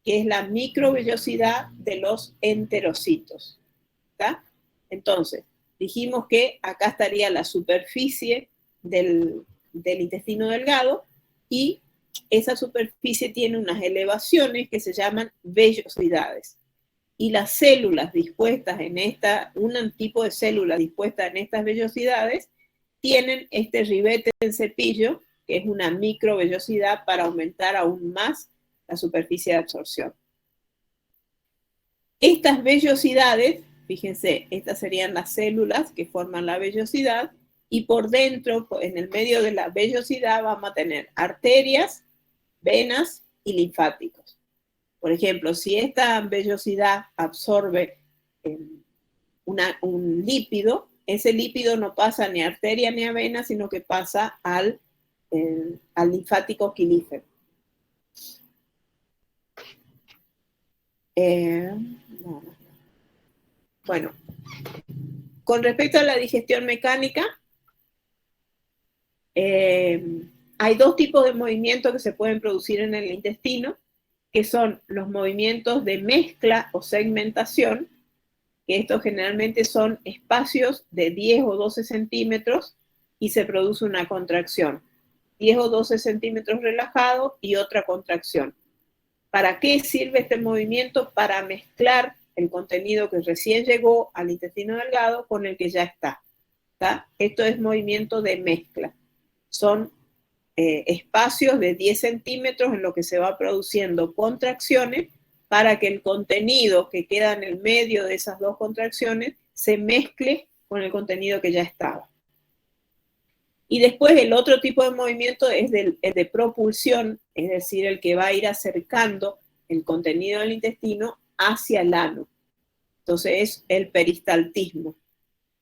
que es la microvellosidad de los enterocitos. ¿Está? Entonces, dijimos que acá estaría la superficie del intestino delgado y esa superficie tiene unas elevaciones que se llaman vellosidades. Y las células dispuestas en un tipo de célula dispuesta en estas vellosidades, tienen este ribete en cepillo, que es una microvellosidad para aumentar aún más la superficie de absorción. Estas vellosidades, fíjense, estas serían las células que forman la vellosidad, y por dentro, en el medio de la vellosidad, vamos a tener arterias, venas y linfáticos. Por ejemplo, si esta vellosidad absorbe un lípido, ese lípido no pasa ni a arteria ni a vena, sino que pasa al linfático quilífero. Bueno, con respecto a la digestión mecánica, hay dos tipos de movimientos que se pueden producir en el intestino, que son los movimientos de mezcla o segmentación, que estos generalmente son espacios de 10 o 12 centímetros y se produce una contracción. 10 o 12 centímetros relajado y otra contracción. ¿Para qué sirve este movimiento? Para mezclar el contenido que recién llegó al intestino delgado con el que ya está. ¿Está? Esto es movimiento de mezcla. Son espacios de 10 centímetros en lo que se va produciendo contracciones para que el contenido que queda en el medio de esas dos contracciones se mezcle con el contenido que ya estaba. Y después el otro tipo de movimiento es el de propulsión, es decir, el que va a ir acercando el contenido del intestino hacia el ano. Entonces es el peristaltismo,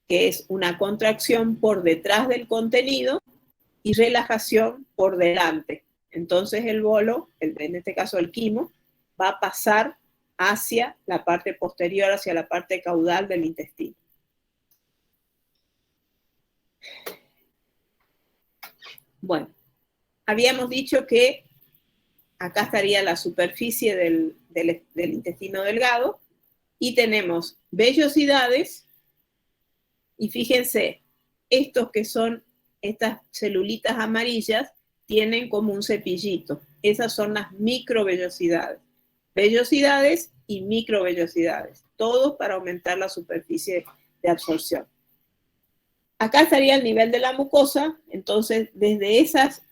que es una contracción por detrás del contenido y relajación por delante. Entonces el bolo, en este caso el quimo, va a pasar hacia la parte posterior, hacia la parte caudal del intestino. Bueno, habíamos dicho que acá estaría la superficie del intestino delgado y tenemos vellosidades y fíjense, estos que son estas celulitas amarillas tienen como un cepillito. Esas son las microvellosidades. Vellosidades y microvellosidades, todos para aumentar la superficie de absorción. Acá estaría el nivel de la mucosa, Entonces, desde esas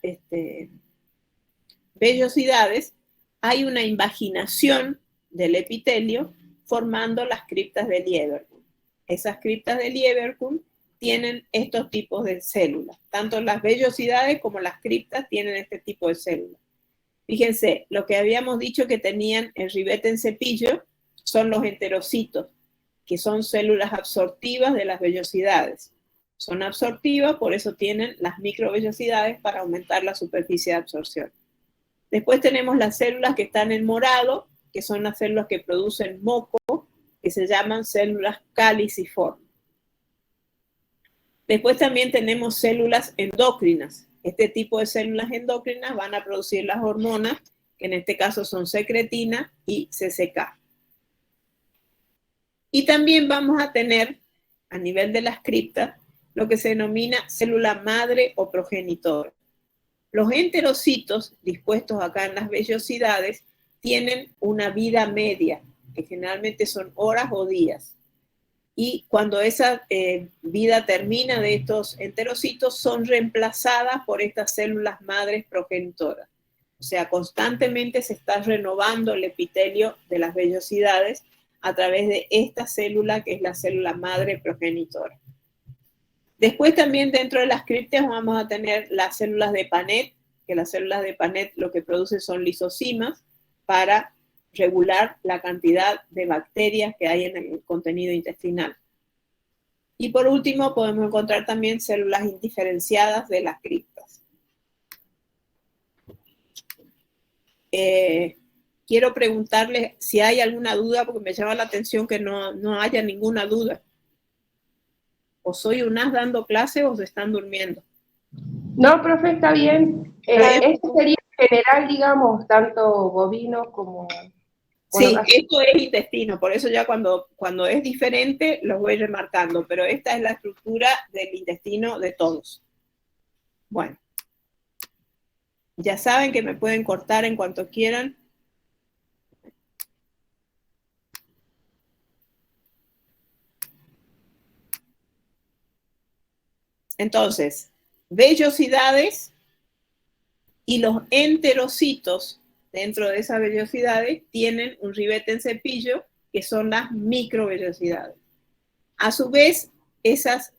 vellosidades hay una invaginación del epitelio formando las criptas de Lieberkühn. Esas criptas de Lieberkühn tienen estos tipos de células. Tanto las vellosidades como las criptas tienen este tipo de células. Fíjense, lo que habíamos dicho que tenían el ribete en cepillo son los enterocitos, que son células absortivas de las vellosidades. Son absortivas, por eso tienen las microvellosidades para aumentar la superficie de absorción. Después tenemos las células que están en morado, que son las células que producen moco, que se llaman células caliciformes. Después también tenemos células endócrinas. Este tipo de células endócrinas van a producir las hormonas, que en este caso son secretina y CCK. Y también vamos a tener, a nivel de las criptas, lo que se denomina célula madre o progenitora. Los enterocitos, dispuestos acá en las vellosidades, tienen una vida media, que generalmente son horas o días. Y cuando esa vida termina de estos enterocitos, son reemplazadas por estas células madres progenitoras. O sea, constantemente se está renovando el epitelio de las vellosidades a través de esta célula, que es la célula madre progenitora. Después también dentro de las criptas vamos a tener las células de Panet, que las células de Panet lo que producen son lisosimas para regular la cantidad de bacterias que hay en el contenido intestinal. Y por último podemos encontrar también células indiferenciadas de las criptas. Quiero preguntarles si hay alguna duda, porque me llama la atención que no haya ninguna duda. ¿O soy un as dando clase o se están durmiendo? No, profe, está bien. Esto sería en general, digamos, tanto bovino como... Sí, esto es intestino, por eso ya cuando es diferente los voy remarcando, pero esta es la estructura del intestino de todos. Bueno, ya saben que me pueden cortar en cuanto quieran. Entonces, vellosidades y los enterocitos dentro de esas vellosidades tienen un ribete en cepillo, que son las microvellosidades. A su vez, esas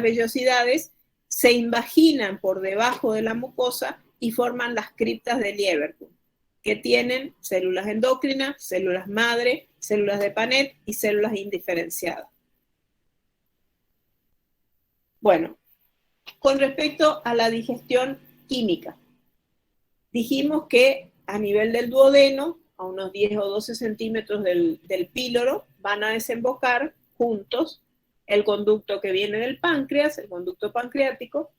vellosidades se invaginan por debajo de la mucosa y forman las criptas de Lieberkühn, que tienen células endócrinas, células madre, células de Panet y células indiferenciadas. Bueno, con respecto a la digestión química, dijimos que a nivel del duodeno, a unos 10 o 12 centímetros del píloro, van a desembocar juntos el conducto que viene del páncreas, el conducto pancreático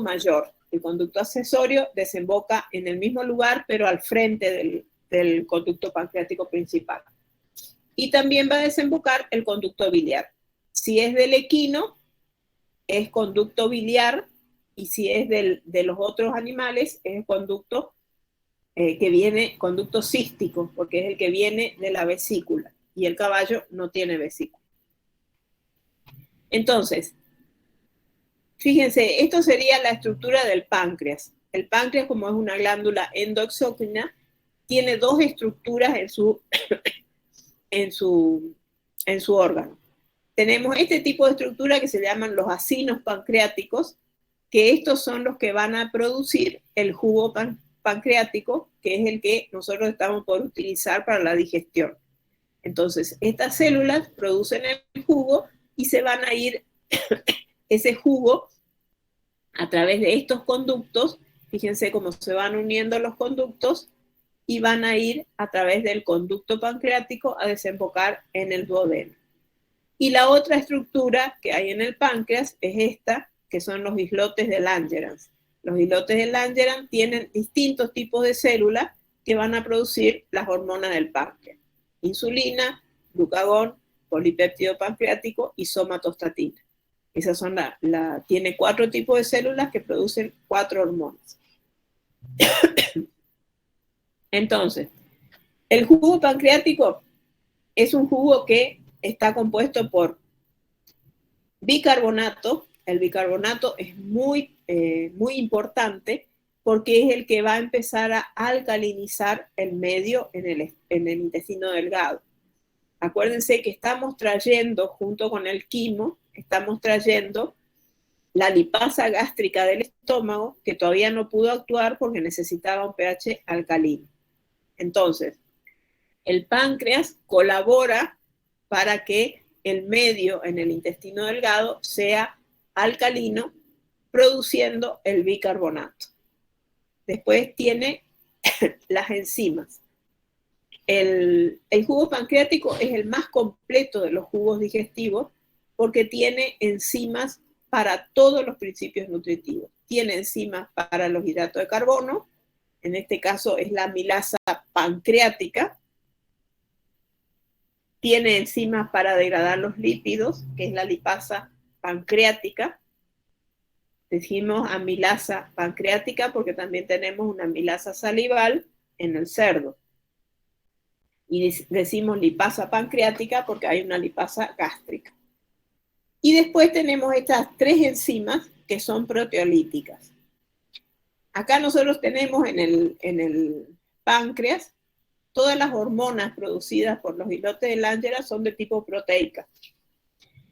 mayor. El conducto accesorio desemboca en el mismo lugar, pero al frente del conducto pancreático principal. Y también va a desembocar el conducto biliar. Si es del equino, es conducto biliar, y si es de los otros animales, es el conducto conducto cístico, porque es el que viene de la vesícula, y el caballo no tiene vesícula. Entonces, fíjense, esto sería la estructura del páncreas. El páncreas, como es una glándula endoexócrina, tiene dos estructuras en su órgano. Tenemos este tipo de estructura que se llaman los acinos pancreáticos, que estos son los que van a producir el jugo pancreático, que es el que nosotros estamos por utilizar para la digestión. Entonces, estas células producen el jugo y se van a ir ese jugo a través de estos conductos. Fíjense cómo se van uniendo los conductos y van a ir a través del conducto pancreático a desembocar en el duodeno. Y la otra estructura que hay en el páncreas es esta, que son los islotes de Langerhans. Los islotes de Langerhans tienen distintos tipos de células que van a producir las hormonas del páncreas: insulina, glucagón, polipéptido pancreático y somatostatina. Esas son tiene 4 tipos de células que producen 4 hormonas. Entonces, el jugo pancreático es un jugo que está compuesto por bicarbonato, el bicarbonato es muy importante porque es el que va a empezar a alcalinizar el medio en el intestino delgado. Acuérdense que estamos trayendo, junto con el quimo, estamos trayendo la lipasa gástrica del estómago, que todavía no pudo actuar porque necesitaba un pH alcalino. Entonces, el páncreas colabora para que el medio en el intestino delgado sea alcalino, produciendo el bicarbonato. Después tiene las enzimas. El jugo pancreático es el más completo de los jugos digestivos porque tiene enzimas para todos los principios nutritivos. Tiene enzimas para los hidratos de carbono, en este caso es la amilasa pancreática. Tiene enzimas para degradar los lípidos, que es la lipasa pancreática. Decimos amilasa pancreática porque también tenemos una amilasa salival en el cerdo. Y decimos lipasa pancreática porque hay una lipasa gástrica. Y después tenemos estas tres enzimas que son proteolíticas. Acá nosotros tenemos en el páncreas todas las hormonas producidas por los islotes de Langer son de tipo proteica.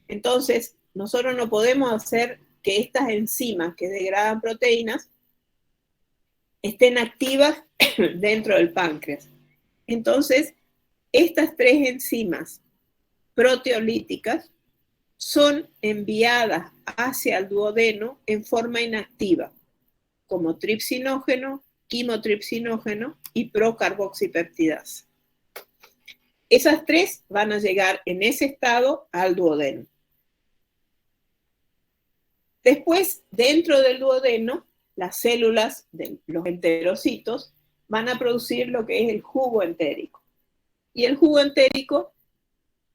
Entonces, nosotros no podemos hacer que estas enzimas que degradan proteínas estén activas dentro del páncreas. Entonces, estas tres enzimas proteolíticas son enviadas hacia el duodeno en forma inactiva, como tripsinógeno, quimotripsinógeno y procarboxipeptidasa. Esas tres van a llegar en ese estado al duodeno. Después, dentro del duodeno, las células de los enterocitos van a producir lo que es el jugo entérico. Y el jugo entérico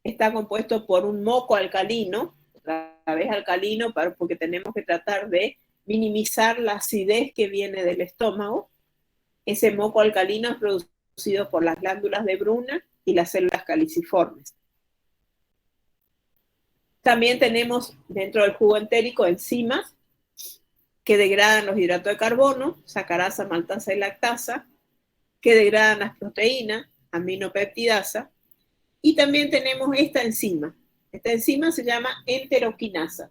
está compuesto por un moco alcalino, otra vez alcalino porque tenemos que tratar de minimizar la acidez que viene del estómago. Ese moco alcalino es producido por las glándulas de Bruna y las células caliciformes. También tenemos dentro del jugo entérico enzimas que degradan los hidratos de carbono, sacarasa, maltasa y lactasa, que degradan las proteínas, aminopeptidasa, y también tenemos esta enzima. Esta enzima se llama enteroquinasa.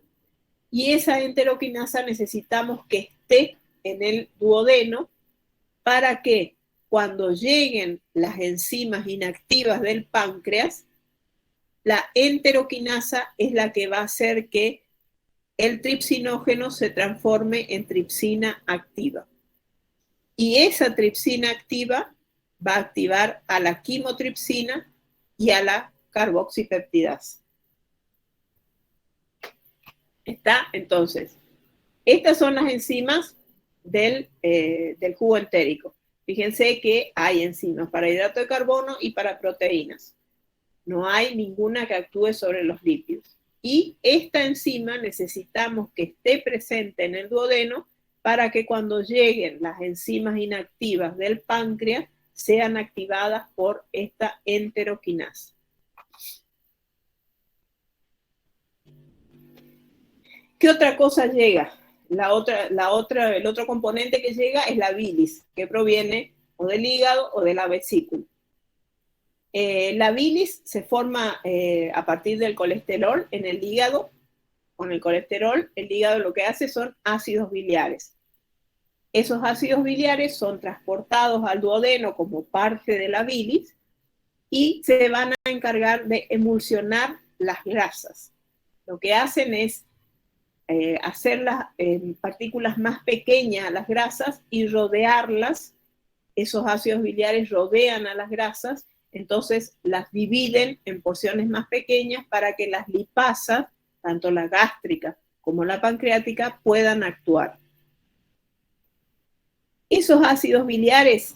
Y esa enteroquinasa necesitamos que esté en el duodeno para que cuando lleguen las enzimas inactivas del páncreas, la enteroquinasa es la que va a hacer que el tripsinógeno se transforme en tripsina activa. Y esa tripsina activa va a activar a la quimotripsina y a la carboxipeptidasa. ¿Está? Entonces, estas son las enzimas del jugo entérico. Fíjense que hay enzimas para hidrato de carbono y para proteínas. No hay ninguna que actúe sobre los lípidos. Y esta enzima necesitamos que esté presente en el duodeno para que cuando lleguen las enzimas inactivas del páncreas sean activadas por esta enteroquinasa. ¿Qué otra cosa llega? El otro componente que llega es la bilis, que proviene o del hígado o de la vesícula. La bilis se forma a partir del colesterol en el hígado. Con el colesterol, el hígado lo que hace son ácidos biliares. Esos ácidos biliares son transportados al duodeno como parte de la bilis y se van a encargar de emulsionar las grasas. Lo que hacen es hacerlas en partículas más pequeñas las grasas y rodearlas. Esos ácidos biliares rodean a las grasas, entonces las dividen en porciones más pequeñas para que las lipasas, tanto la gástrica como la pancreática, puedan actuar. Esos ácidos biliares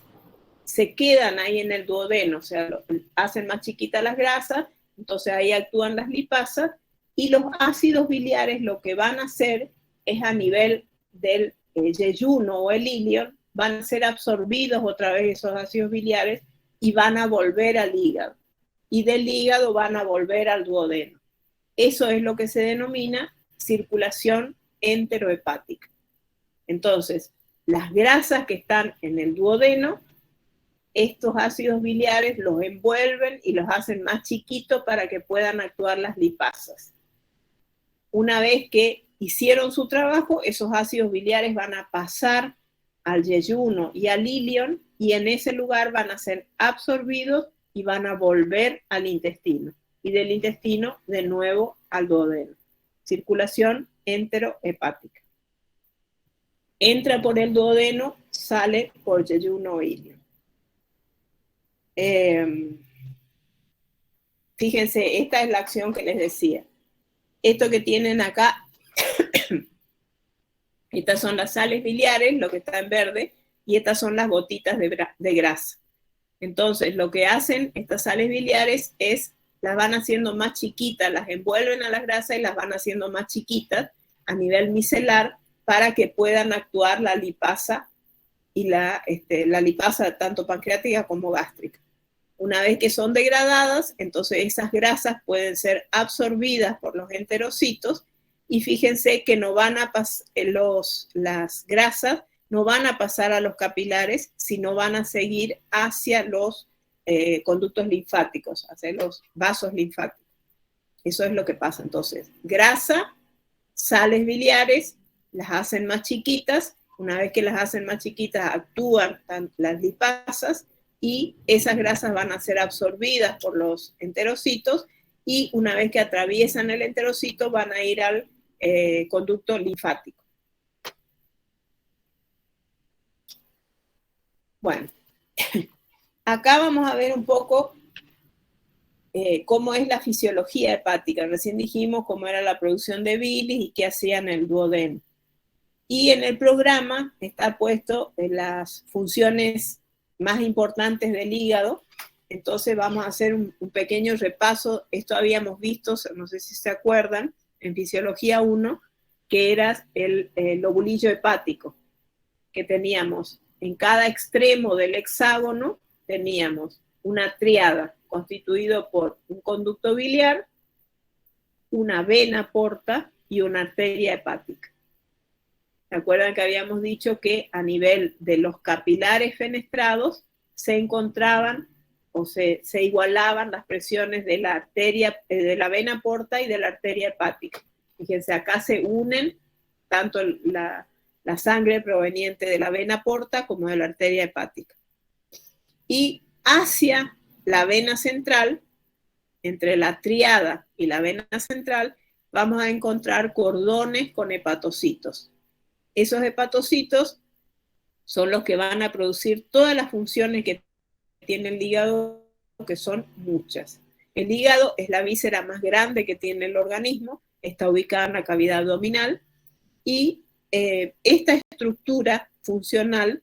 se quedan ahí en el duodeno, o sea, hacen más chiquitas las grasas, entonces ahí actúan las lipasas, y los ácidos biliares lo que van a hacer es a nivel del yeyuno o el ilion, van a ser absorbidos otra vez esos ácidos biliares y van a volver al hígado. Y del hígado van a volver al duodeno. Eso es lo que se denomina circulación enterohepática. Entonces, las grasas que están en el duodeno, estos ácidos biliares los envuelven y los hacen más chiquitos para que puedan actuar las lipasas. Una vez que hicieron su trabajo, esos ácidos biliares van a pasar al yeyuno y al ilion, y en ese lugar van a ser absorbidos y van a volver al intestino, y del intestino de nuevo al duodeno. Circulación enterohepática. Entra por el duodeno, sale por yeyuno o ilion. Fíjense, esta es la acción que les decía. Esto que tienen acá, estas son las sales biliares, lo que está en verde, y estas son las gotitas de grasa. Entonces, lo que hacen estas sales biliares es, las van haciendo más chiquitas, las envuelven a las grasas y las van haciendo más chiquitas a nivel micelar para que puedan actuar la lipasa y la lipasa tanto pancreática como gástrica. Una vez que son degradadas, entonces esas grasas pueden ser absorbidas por los enterocitos, y fíjense que no van a las grasas no van a pasar a los capilares, sino van a seguir hacia los conductos linfáticos, hacia los vasos linfáticos. Eso es lo que pasa. Entonces, grasa, sales biliares, las hacen más chiquitas. Una vez que las hacen más chiquitas, actúan las lipasas, y esas grasas van a ser absorbidas por los enterocitos, y una vez que atraviesan el enterocito van a ir al conducto linfático. Bueno, acá vamos a ver un poco cómo es la fisiología hepática. Recién dijimos cómo era la producción de bilis y qué hacían en el duodeno. Y en el programa está puesto las funciones más importantes del hígado. Entonces vamos a hacer un pequeño repaso. Esto habíamos visto, no sé si se acuerdan, en Fisiología 1, que era el lobulillo hepático, que teníamos en cada extremo del hexágono, teníamos una tríada constituido por un conducto biliar, una vena porta y una arteria hepática. ¿Se acuerdan que habíamos dicho que a nivel de los capilares fenestrados se encontraban o se igualaban las presiones de la arteria, de la vena porta y de la arteria hepática? Fíjense, acá se unen tanto la sangre proveniente de la vena porta como de la arteria hepática. Y hacia la vena central, entre la tríada y la vena central, vamos a encontrar cordones con hepatocitos. Esos hepatocitos son los que van a producir todas las funciones que tiene el hígado, que son muchas. El hígado es la víscera más grande que tiene el organismo, está ubicada en la cavidad abdominal, y esta estructura funcional,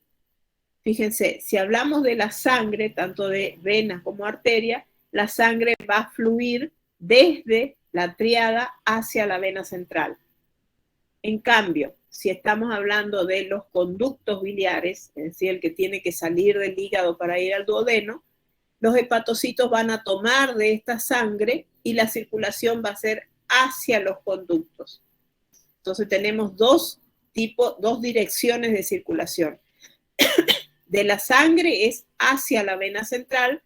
fíjense, si hablamos de la sangre, tanto de venas como arteria, la sangre va a fluir desde la tríada hacia la vena central. En cambio, si estamos hablando de los conductos biliares, es decir, el que tiene que salir del hígado para ir al duodeno, los hepatocitos van a tomar de esta sangre y la circulación va a ser hacia los conductos. Entonces tenemos dos direcciones de circulación. De la sangre es hacia la vena central,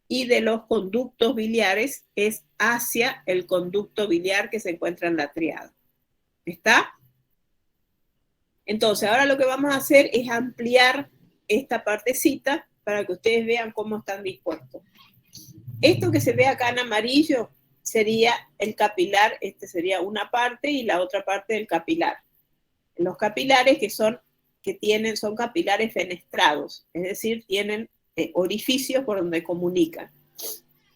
y de los conductos biliares es hacia el conducto biliar que se encuentra en la tríada. ¿Está? Entonces, ahora lo que vamos a hacer es ampliar esta partecita para que ustedes vean cómo están dispuestos. Esto que se ve acá en amarillo sería el capilar, este sería una parte y la otra parte del capilar. Los capilares son capilares fenestrados, es decir, tienen orificios por donde comunican.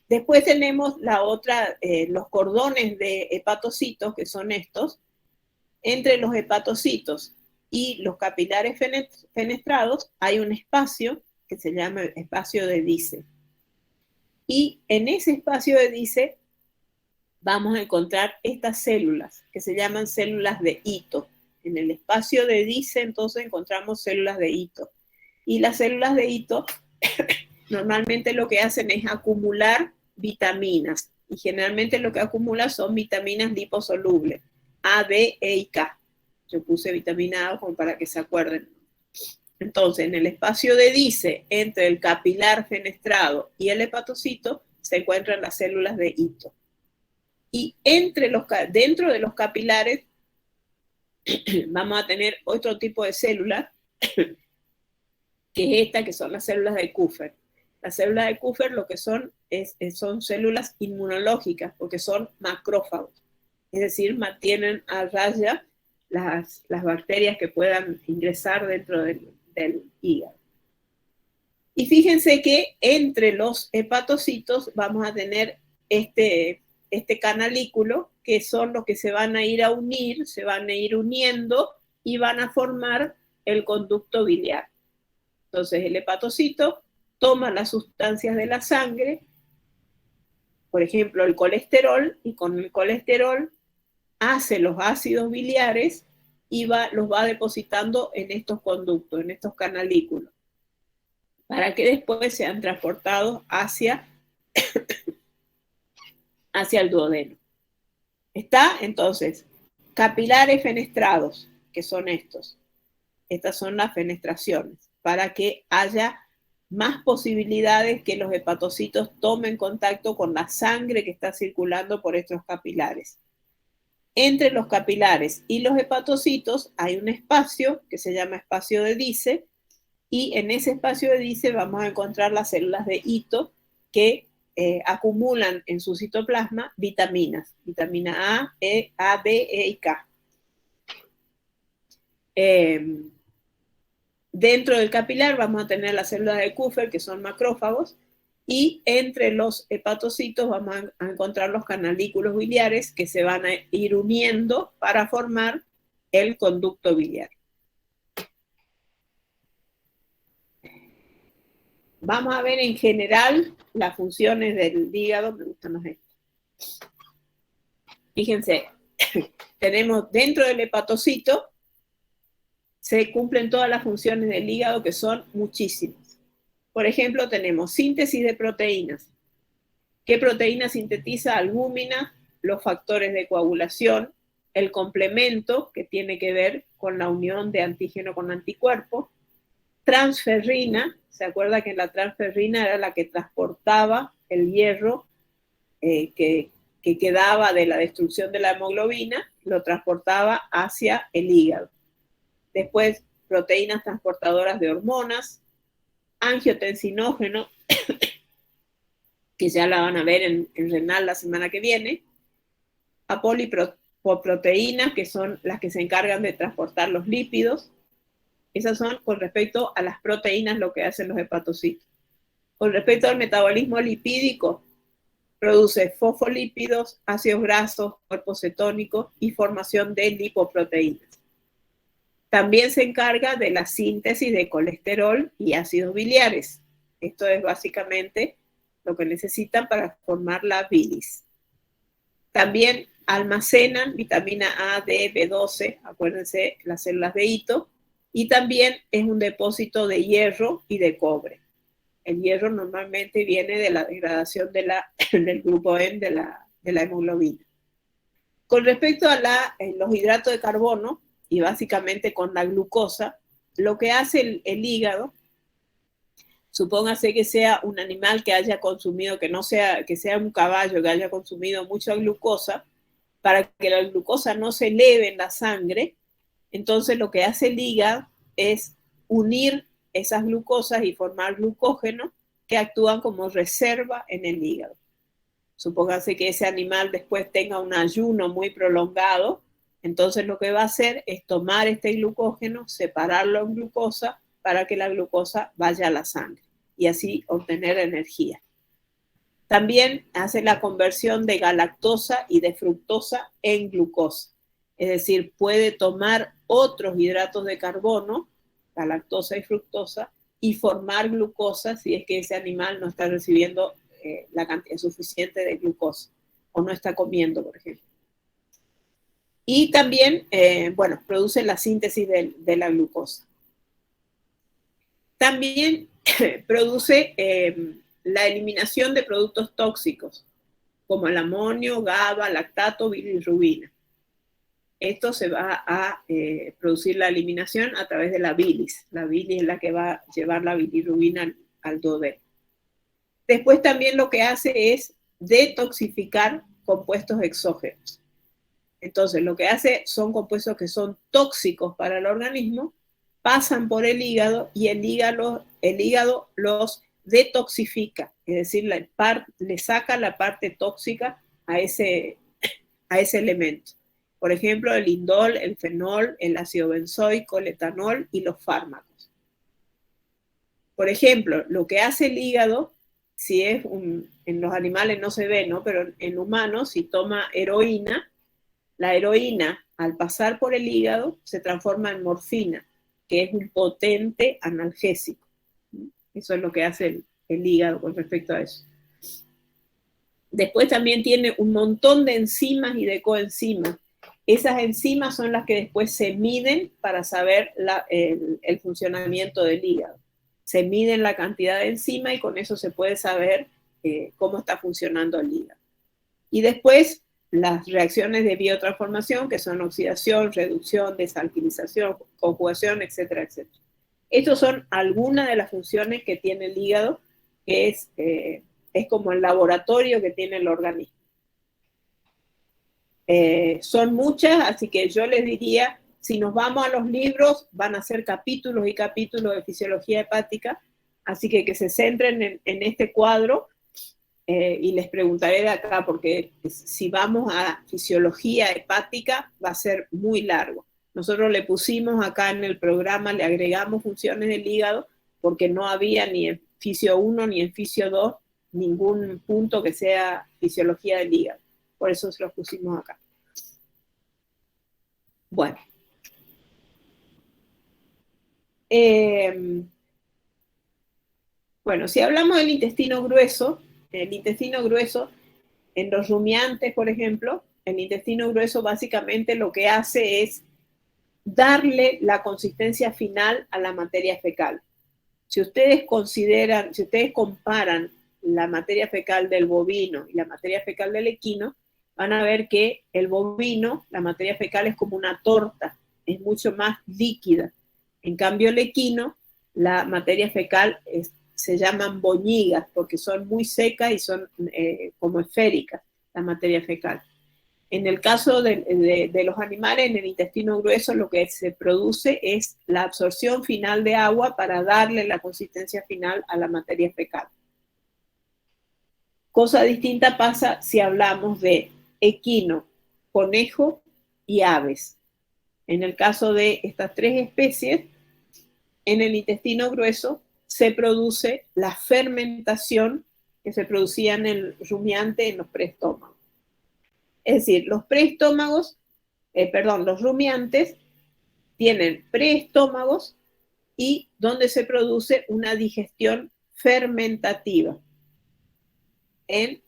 Después tenemos los cordones de hepatocitos, que son estos. Entre los hepatocitos y los capilares fenestrados hay un espacio que se llama espacio de Dice. Y en ese espacio de Dice vamos a encontrar estas células que se llaman células de Ito. En el espacio de Dice entonces encontramos células de Ito. Y las células de Ito normalmente lo que hacen es acumular vitaminas. Y generalmente lo que acumulan son vitaminas liposolubles, A, D, E y K. Yo puse vitamina A como para que se acuerden. Entonces, en el espacio de Dice, entre el capilar fenestrado y el hepatocito, se encuentran las células de hito. Y dentro de los capilares vamos a tener otro tipo de células, que es esta, que son las células de Kupffer. Las células de Kupffer lo que son células inmunológicas, porque son macrófagos. Es decir, mantienen a raya las bacterias que puedan ingresar dentro del hígado. Y fíjense que entre los hepatocitos vamos a tener este canalículo, que son los que se van a ir a unir, se van a ir uniendo y van a formar el conducto biliar. Entonces el hepatocito toma las sustancias de la sangre, por ejemplo el colesterol, y con el colesterol hace los ácidos biliares y los va depositando en estos conductos, en estos canalículos, para que después sean transportados hacia el duodeno. Está entonces capilares fenestrados, que son estos. Estas son las fenestraciones, para que haya más posibilidades que los hepatocitos tomen contacto con la sangre que está circulando por estos capilares. Entre los capilares y los hepatocitos hay un espacio que se llama espacio de Dice, y en ese espacio de Dice vamos a encontrar las células de hito que acumulan en su citoplasma vitaminas, vitamina A, D, E y K. Dentro del capilar vamos a tener las células de Kupffer, que son macrófagos, y entre los hepatocitos vamos a encontrar los canalículos biliares, que se van a ir uniendo para formar el conducto biliar. Vamos a ver en general las funciones del hígado. Me gusta más esto. Fíjense, tenemos dentro del hepatocito, se cumplen todas las funciones del hígado, que son muchísimas. Por ejemplo, tenemos síntesis de proteínas. ¿Qué proteína sintetiza? Albúmina, los factores de coagulación, el complemento, que tiene que ver con la unión de antígeno con anticuerpo, transferrina. ¿Se acuerda que la transferrina era la que transportaba el hierro que quedaba de la destrucción de la hemoglobina? Lo transportaba hacia el hígado. Después, proteínas transportadoras de hormonas, angiotensinógeno, que ya la van a ver en renal la semana que viene, apolipoproteínas, que son las que se encargan de transportar los lípidos. Esas son con respecto a las proteínas, lo que hacen los hepatocitos. Con respecto al metabolismo lipídico, produce fosfolípidos, ácidos grasos, cuerpo cetónico y formación de lipoproteínas. También se encarga de la síntesis de colesterol y ácidos biliares. Esto es básicamente lo que necesitan para formar la bilis. También almacenan vitamina A, D, B12, acuérdense, las células de hito, y también es un depósito de hierro y de cobre. El hierro normalmente viene de la degradación del grupo N de la hemoglobina. Con respecto a los hidratos de carbono, y básicamente con la glucosa, lo que hace el hígado, supóngase que sea un animal que haya consumido, que sea un caballo que haya consumido mucha glucosa, para que la glucosa no se eleve en la sangre. Entonces lo que hace el hígado es unir esas glucosas y formar glucógeno, que actúan como reserva en el hígado. Supóngase que ese animal después tenga un ayuno muy prolongado, entonces lo que va a hacer es tomar este glucógeno, separarlo en glucosa, para que la glucosa vaya a la sangre y así obtener energía. También hace la conversión de galactosa y de fructosa en glucosa. Es decir, puede tomar otros hidratos de carbono, galactosa y fructosa, y formar glucosa si es que ese animal no está recibiendo la cantidad suficiente de glucosa o no está comiendo, por ejemplo. Y también, produce la síntesis de la glucosa. También produce la eliminación de productos tóxicos, como el amonio, GABA, lactato, bilirrubina. esto se va a producir la eliminación a través de la bilis. La bilis es la que va a llevar la bilirrubina al duodeno. Después también lo que hace es detoxificar compuestos exógenos. Entonces, lo que hace son compuestos que son tóxicos para el organismo, pasan por el hígado y el hígado los detoxifica, es decir, le saca la parte tóxica a ese elemento. Por ejemplo, el indol, el fenol, el ácido benzoico, el etanol y los fármacos. Por ejemplo, lo que hace el hígado, si es en los animales no se ve, ¿no? Pero en humanos, si toma heroína, la heroína, al pasar por el hígado, se transforma en morfina, que es un potente analgésico. Eso es lo que hace el hígado con respecto a eso. Después también tiene un montón de enzimas y de coenzimas. Esas enzimas son las que después se miden para saber el funcionamiento del hígado. Se miden la cantidad de enzima y con eso se puede saber cómo está funcionando el hígado. Y después las reacciones de biotransformación, que son oxidación, reducción, desalquilización, conjugación, etcétera, etcétera. Estas son algunas de las funciones que tiene el hígado, que es como el laboratorio que tiene el organismo. Son muchas, así que yo les diría, si nos vamos a los libros, van a ser capítulos y capítulos de fisiología hepática, así que se centren en este cuadro, y les preguntaré de acá, porque si vamos a fisiología hepática, va a ser muy largo. Nosotros le pusimos acá en el programa, le agregamos funciones del hígado, porque no había ni en Fisio 1 ni en Fisio 2 ningún punto que sea fisiología del hígado. Por eso se los pusimos acá. Bueno. Bueno, si hablamos del intestino grueso, el intestino grueso, en los rumiantes, por ejemplo, el intestino grueso básicamente lo que hace es darle la consistencia final a la materia fecal. Si ustedes comparan la materia fecal del bovino y la materia fecal del equino, van a ver que el bovino, la materia fecal es como una torta, es mucho más líquida. En cambio, el equino, la materia fecal se llaman boñigas porque son muy secas y son como esféricas, la materia fecal. En el caso de los animales, en el intestino grueso, lo que se produce es la absorción final de agua para darle la consistencia final a la materia fecal. Cosa distinta pasa si hablamos de equino, conejo y aves. En el caso de estas tres especies, en el intestino grueso se produce la fermentación que se producía en el rumiante en los preestómagos. Es decir, los rumiantes tienen preestómagos y donde se produce una digestión fermentativa en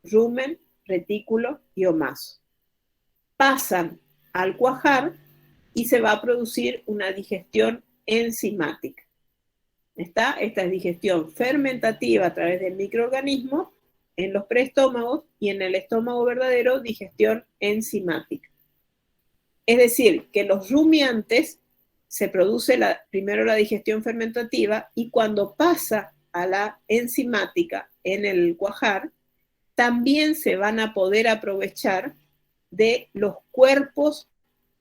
rumen, retículo y omaso. Pasan al cuajar y se va a producir una digestión enzimática. Esta es digestión fermentativa a través del microorganismo en los preestómagos y en el estómago verdadero, digestión enzimática. Es decir, que los rumiantes se produce primero la digestión fermentativa y cuando pasa a la enzimática en el cuajar, también se van a poder aprovechar de los cuerpos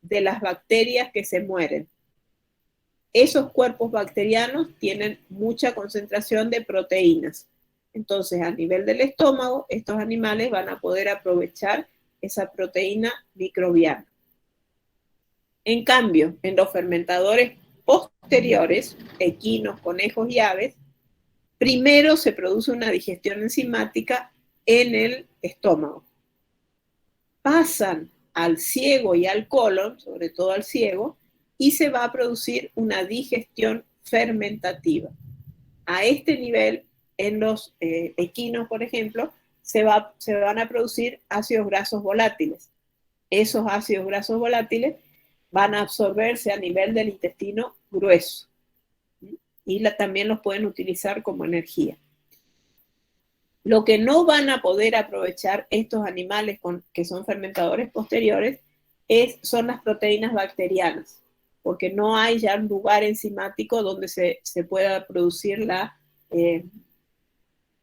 de las bacterias que se mueren. Esos cuerpos bacterianos tienen mucha concentración de proteínas. Entonces, a nivel del estómago, estos animales van a poder aprovechar esa proteína microbiana. En cambio, en los fermentadores posteriores, equinos, conejos y aves, primero se produce una digestión enzimática en el estómago. Pasan al ciego y al colon, sobre todo al ciego, y se va a producir una digestión fermentativa. A este nivel, en los equinos, por ejemplo, se van a producir ácidos grasos volátiles. Esos ácidos grasos volátiles van a absorberse a nivel del intestino grueso y también los pueden utilizar como energía. Lo que no van a poder aprovechar estos animales que son fermentadores posteriores son las proteínas bacterianas, porque no hay ya un lugar enzimático donde se pueda producir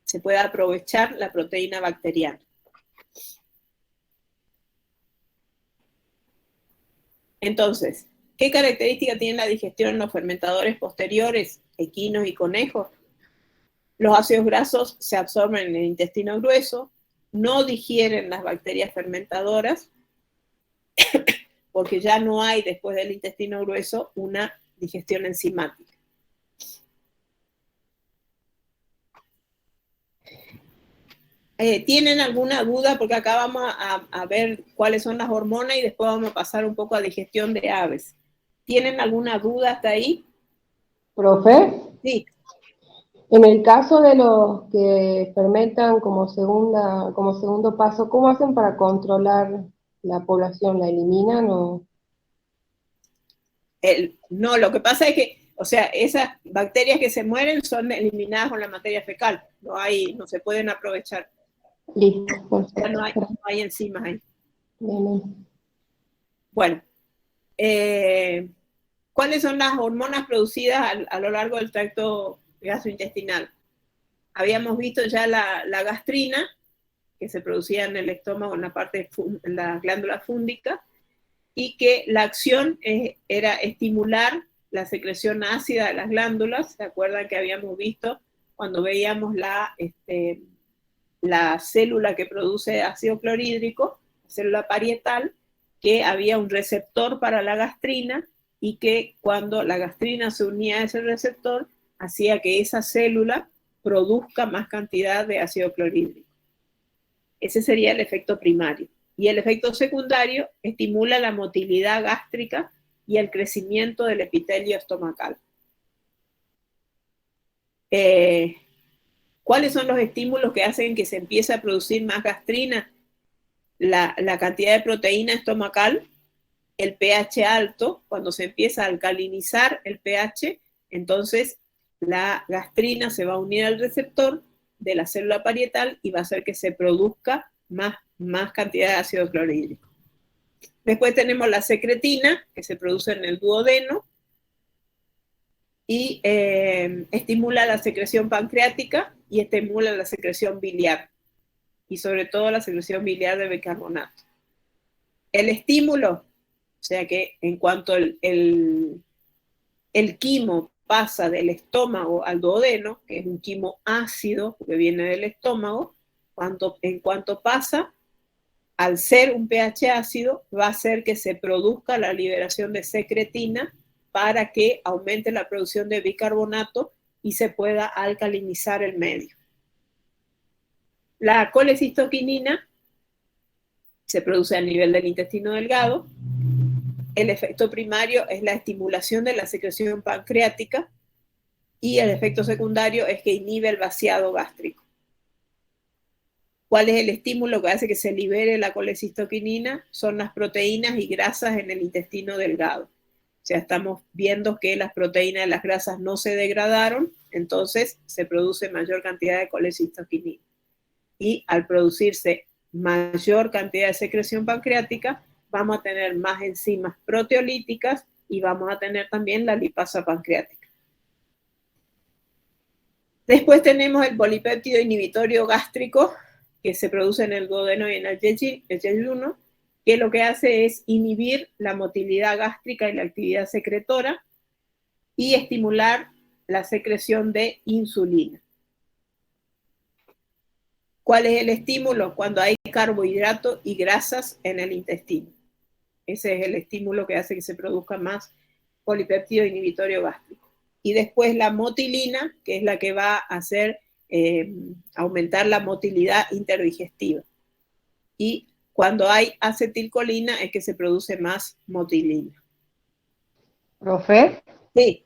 se pueda aprovechar la proteína bacteriana. Entonces, ¿qué característica tiene la digestión en los fermentadores posteriores, equinos y conejos? Los ácidos grasos se absorben en el intestino grueso, no digieren las bacterias fermentadoras, porque ya no hay después del intestino grueso una digestión enzimática. ¿Tienen alguna duda? Porque acá vamos a ver cuáles son las hormonas y después vamos a pasar un poco a digestión de aves. ¿Tienen alguna duda hasta ahí? Profe, Sí. en el caso de los que fermentan como segundo paso, ¿cómo hacen para controlar la población? ¿La eliminan o...? No, lo que pasa es que, o sea, esas bacterias que se mueren son eliminadas con la materia fecal. No se pueden aprovechar. Listo, pues, Ya no hay enzimas ahí. bien. Bueno, ¿cuáles son las hormonas producidas a lo largo del tracto gastrointestinal? Habíamos visto ya la gastrina, que se producía en el estómago, en la glándula fúndica, y que la acción era estimular la secreción ácida de las glándulas. ¿Se acuerdan que habíamos visto cuando veíamos la célula que produce ácido clorhídrico, la célula parietal, que había un receptor para la gastrina y que cuando la gastrina se unía a ese receptor, hacía que esa célula produzca más cantidad de ácido clorhídrico. Ese sería el efecto primario. Y el efecto secundario estimula la motilidad gástrica y el crecimiento del epitelio estomacal. ¿Cuáles son los estímulos que hacen que se empiece a producir más gastrina? La cantidad de proteína estomacal, el pH alto. Cuando se empieza a alcalinizar el pH, entonces la gastrina se va a unir al receptor de la célula parietal y va a hacer que se produzca más cantidad de ácido clorhídrico. Después tenemos la secretina, que se produce en el duodeno y estimula la secreción pancreática y estimula la secreción biliar, y sobre todo la secreción biliar de bicarbonato. El estímulo, o sea que en cuanto el quimo pasa del estómago al duodeno, que es un quimo ácido que viene del estómago, en cuanto pasa, al ser un pH ácido, va a hacer que se produzca la liberación de secretina para que aumente la producción de bicarbonato y se pueda alcalinizar el medio. La colecistoquinina se produce a nivel del intestino delgado. El efecto primario es la estimulación de la secreción pancreática y el efecto secundario es que inhibe el vaciado gástrico. ¿Cuál es el estímulo que hace que se libere la colecistoquinina? Son las proteínas y grasas en el intestino delgado. O sea, estamos viendo que las proteínas y las grasas no se degradaron, entonces se produce mayor cantidad de colecistoquinina. Y al producirse mayor cantidad de secreción pancreática, vamos a tener más enzimas proteolíticas y vamos a tener también la lipasa pancreática. Después tenemos el polipéptido inhibitorio gástrico, que se produce en el duodeno y en el yeyuno, que lo que hace es inhibir la motilidad gástrica y la actividad secretora y estimular la secreción de insulina. ¿Cuál es el estímulo? Cuando hay carbohidratos y grasas en el intestino. Ese es el estímulo que hace que se produzca más polipéptido inhibitorio gástrico. Y después la motilina, que es la que va a hacer aumentar la motilidad interdigestiva. Y cuando hay acetilcolina es que se produce más motilina. Profe, Sí.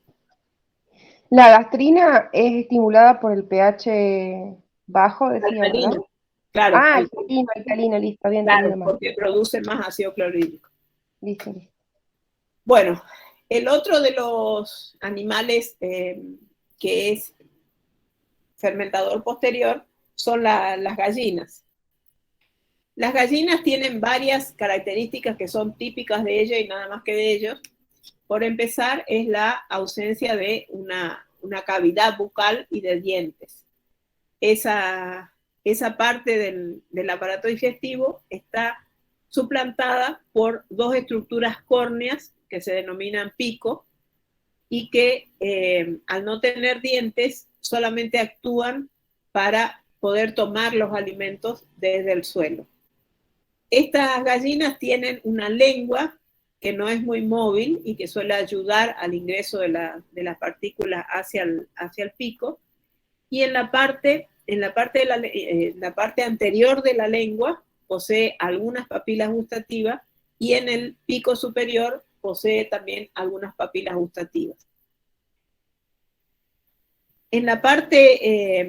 la gastrina es estimulada por el pH bajo, decía, Alcalino. ¿verdad? Claro. Alcalino, listo, bien. Claro, porque produce más ácido clorhídrico. Listo. Bueno, el otro de los animales que es fermentador posterior son las gallinas. Las gallinas tienen varias características que son típicas de ellas y nada más que de ellos. Por empezar, es la ausencia de una cavidad bucal y de dientes. Esa parte del aparato digestivo está suplantada por dos estructuras córneas que se denominan pico y que al no tener dientes solamente actúan para poder tomar los alimentos desde el suelo. Estas gallinas tienen una lengua que no es muy móvil y que suele ayudar al ingreso de las partículas hacia el pico, y en la parte anterior de la lengua posee algunas papilas gustativas y en el pico superior posee también algunas papilas gustativas. En la parte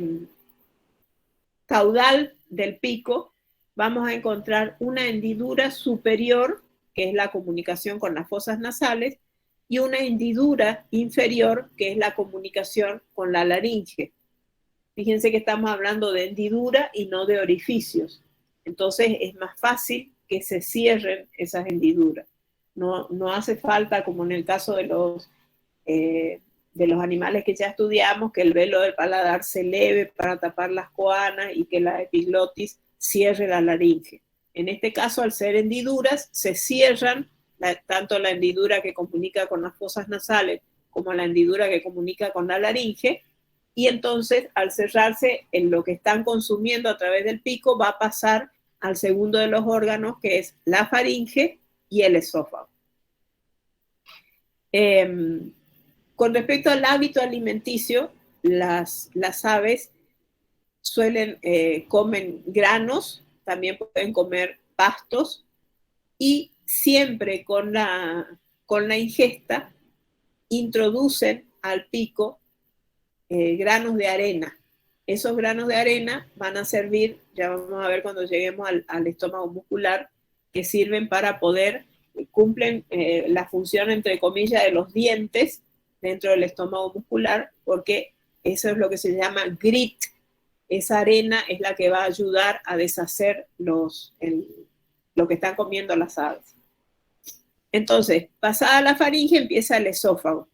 caudal del pico vamos a encontrar una hendidura superior, que es la comunicación con las fosas nasales, y una hendidura inferior, que es la comunicación con la laringe. Fíjense que estamos hablando de hendidura y no de orificios. Entonces es más fácil que se cierren esas hendiduras. No hace falta, como en el caso de los animales que ya estudiamos, que el velo del paladar se eleve para tapar las coanas y que la epiglotis cierre la laringe. En este caso, al ser hendiduras, se cierran tanto la hendidura que comunica con las fosas nasales como la hendidura que comunica con la laringe, y entonces al cerrarse en lo que están consumiendo a través del pico va a pasar al segundo de los órganos, que es la faringe y el esófago. Con respecto al hábito alimenticio, las aves comen granos, también pueden comer pastos, y siempre con la ingesta introducen al pico granos de arena. Esos granos de arena van a servir, ya vamos a ver cuando lleguemos al estómago muscular, que sirven para poder, cumplen la función, entre comillas, de los dientes dentro del estómago muscular, porque eso es lo que se llama grit. Esa arena es la que va a ayudar a deshacer lo que están comiendo las aves. Entonces, pasada la faringe empieza el esófago.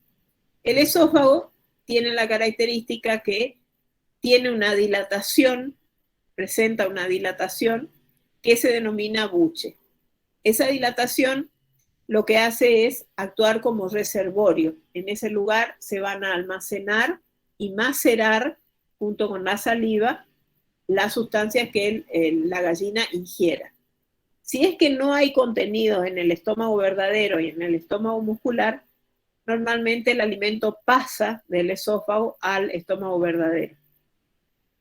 El esófago tiene la característica que tiene una dilatación, presenta una dilatación que se denomina buche. Esa dilatación lo que hace es actuar como reservorio. En ese lugar se van a almacenar y macerar junto con la saliva las sustancias que la gallina ingiera. Si es que no hay contenido en el estómago verdadero y en el estómago muscular, normalmente el alimento pasa del esófago al estómago verdadero.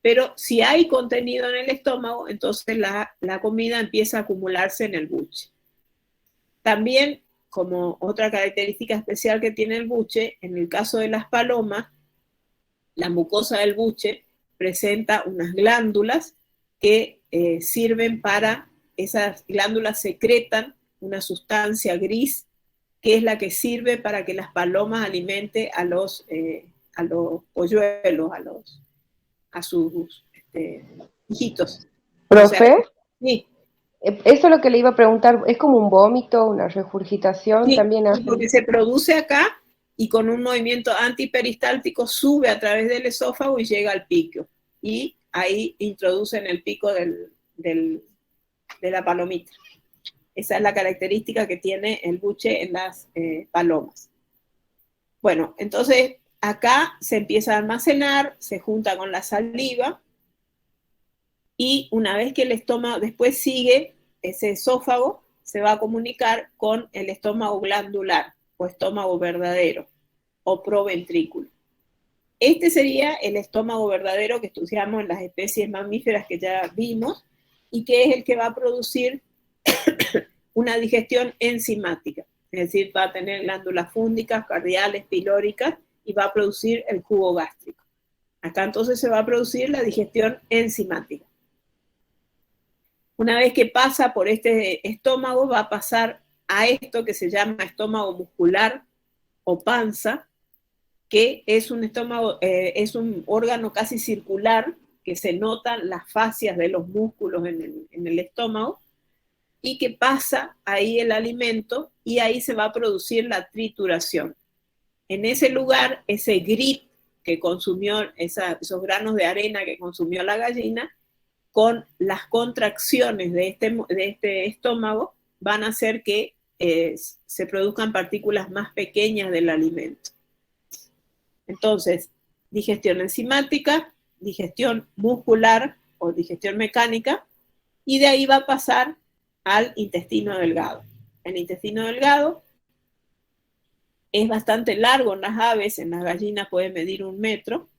Pero si hay contenido en el estómago, entonces la comida empieza a acumularse en el buche. También, como otra característica especial que tiene el buche, en el caso de las palomas, la mucosa del buche presenta unas glándulas que sirven para, esas glándulas secretan una sustancia gris que es la que sirve para que las palomas alimenten a los polluelos, a sus hijitos. ¿Profe? O sea, sí. Eso es lo que le iba a preguntar, ¿es como un vómito, una regurgitación? Sí, También hace... porque se produce acá y con un movimiento antiperistáltico sube a través del esófago y llega al pico. Y ahí introducen el pico de la palomita. Esa es la característica que tiene el buche en las palomas. Bueno, entonces acá se empieza a almacenar, se junta con la saliva, y una vez que el estómago, después sigue ese esófago, se va a comunicar con el estómago glandular o estómago verdadero o proventrículo. Este sería el estómago verdadero que estudiamos en las especies mamíferas que ya vimos y que es el que va a producir una digestión enzimática, es decir, va a tener glándulas fúngicas, cardiales, pilóricas y va a producir el jugo gástrico. Acá entonces se va a producir la digestión enzimática. Una vez que pasa por este estómago, va a pasar a esto que se llama estómago muscular o panza, que es un estómago, es un órgano casi circular, que se notan las fascias de los músculos en el estómago, y que pasa ahí el alimento y ahí se va a producir la trituración. En ese lugar, ese grit que consumió, esos granos de arena que consumió la gallina, con las contracciones de este estómago, van a hacer que se produzcan partículas más pequeñas del alimento. Entonces, digestión enzimática, digestión muscular o digestión mecánica, y de ahí va a pasar al intestino delgado. El intestino delgado es bastante largo en las aves, en las gallinas puede medir 1 metro,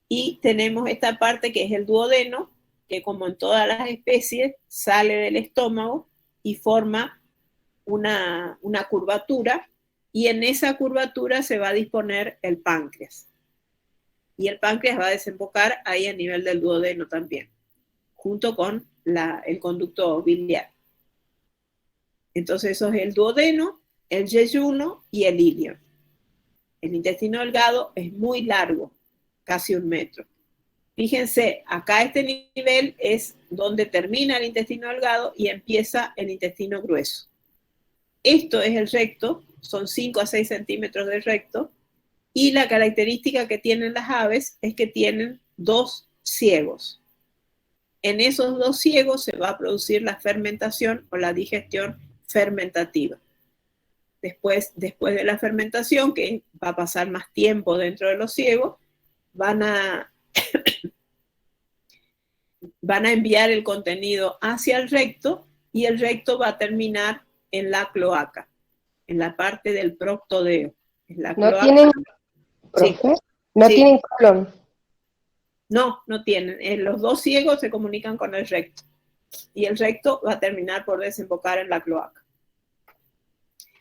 y tenemos esta parte que es el duodeno, que como en todas las especies, sale del estómago y forma una curvatura, y en esa curvatura se va a disponer el páncreas. Y el páncreas va a desembocar ahí a nivel del duodeno también, junto con el conducto biliar. Entonces eso es el duodeno, el yeyuno y el ilion. El intestino delgado es muy largo, casi 1 metro. Fíjense, acá este nivel es donde termina el intestino delgado y empieza el intestino grueso. Esto es el recto, son 5 a 6 centímetros de recto, y la característica que tienen las aves es que tienen 2 ciegos. En esos 2 ciegos se va a producir la fermentación o la digestión fermentativa. Después de la fermentación, que va a pasar más tiempo dentro de los ciegos, van a enviar el contenido hacia el recto, y el recto va a terminar en la cloaca, en la parte del proctodeo. ¿No tienen, profe? Sí. ¿No Sí. tienen colon? No, no tienen. Los 2 ciegos se comunican con el recto, y el recto va a terminar por desembocar en la cloaca.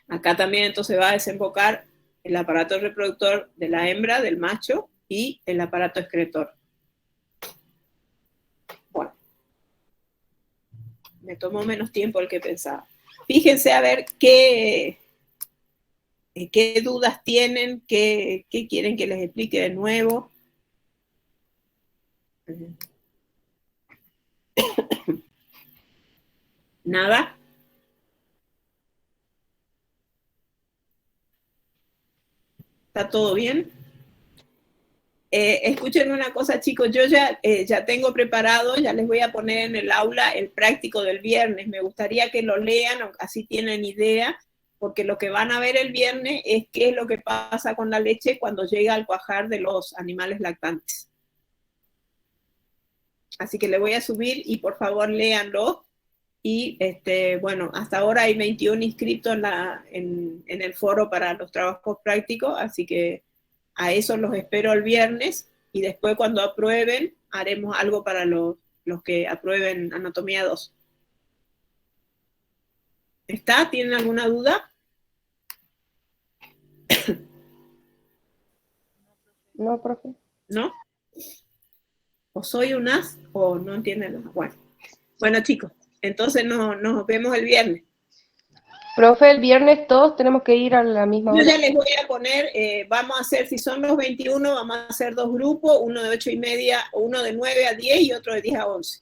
Acá también entonces va a desembocar el aparato reproductor de la hembra, del macho, y el aparato excretor. Bueno, me tomó menos tiempo del que pensaba. Fíjense a ver qué dudas tienen, qué quieren que les explique de nuevo. ¿Nada? ¿Está todo bien? Escuchen una cosa, chicos, yo ya tengo preparado, ya les voy a poner en el aula el práctico del viernes. Me gustaría que lo lean, así tienen idea, porque lo que van a ver el viernes es qué es lo que pasa con la leche cuando llega al cuajar de los animales lactantes. Así que le voy a subir y por favor léanlo. Y bueno, hasta ahora hay 21 inscritos en el foro para los trabajos prácticos, así que a eso los espero el viernes, y después cuando aprueben haremos algo para los que aprueben anatomía 2. ¿Está? ¿Tienen alguna duda? No, profe. ¿No? ¿O soy un as o no entienden nada? Bueno chicos, entonces nos vemos el viernes. Profe, el viernes todos tenemos que ir a la misma hora. Yo ya les voy a poner, vamos a hacer, si son los 21, vamos a hacer 2 grupos, uno de 8:30, uno de 9 a 10 y otro de 10 a 11.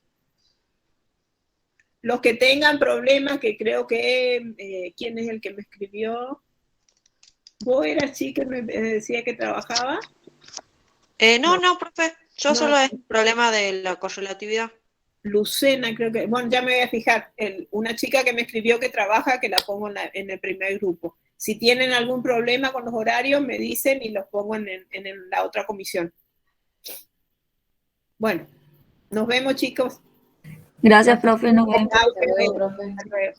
Los que tengan problemas, que creo que, ¿quién es el que me escribió? ¿Vos eras chica que me decía que trabajaba? No, profe, yo No. solo es un problema de la correlatividad. Lucena, creo que, bueno, ya me voy a fijar, una chica que me escribió que trabaja, que la pongo en el primer grupo. Si tienen algún problema con los horarios, me dicen y los pongo en la otra comisión. Bueno, nos vemos chicos. Gracias, profe. Nos vemos. Chao, Hasta luego, profe. hasta luego.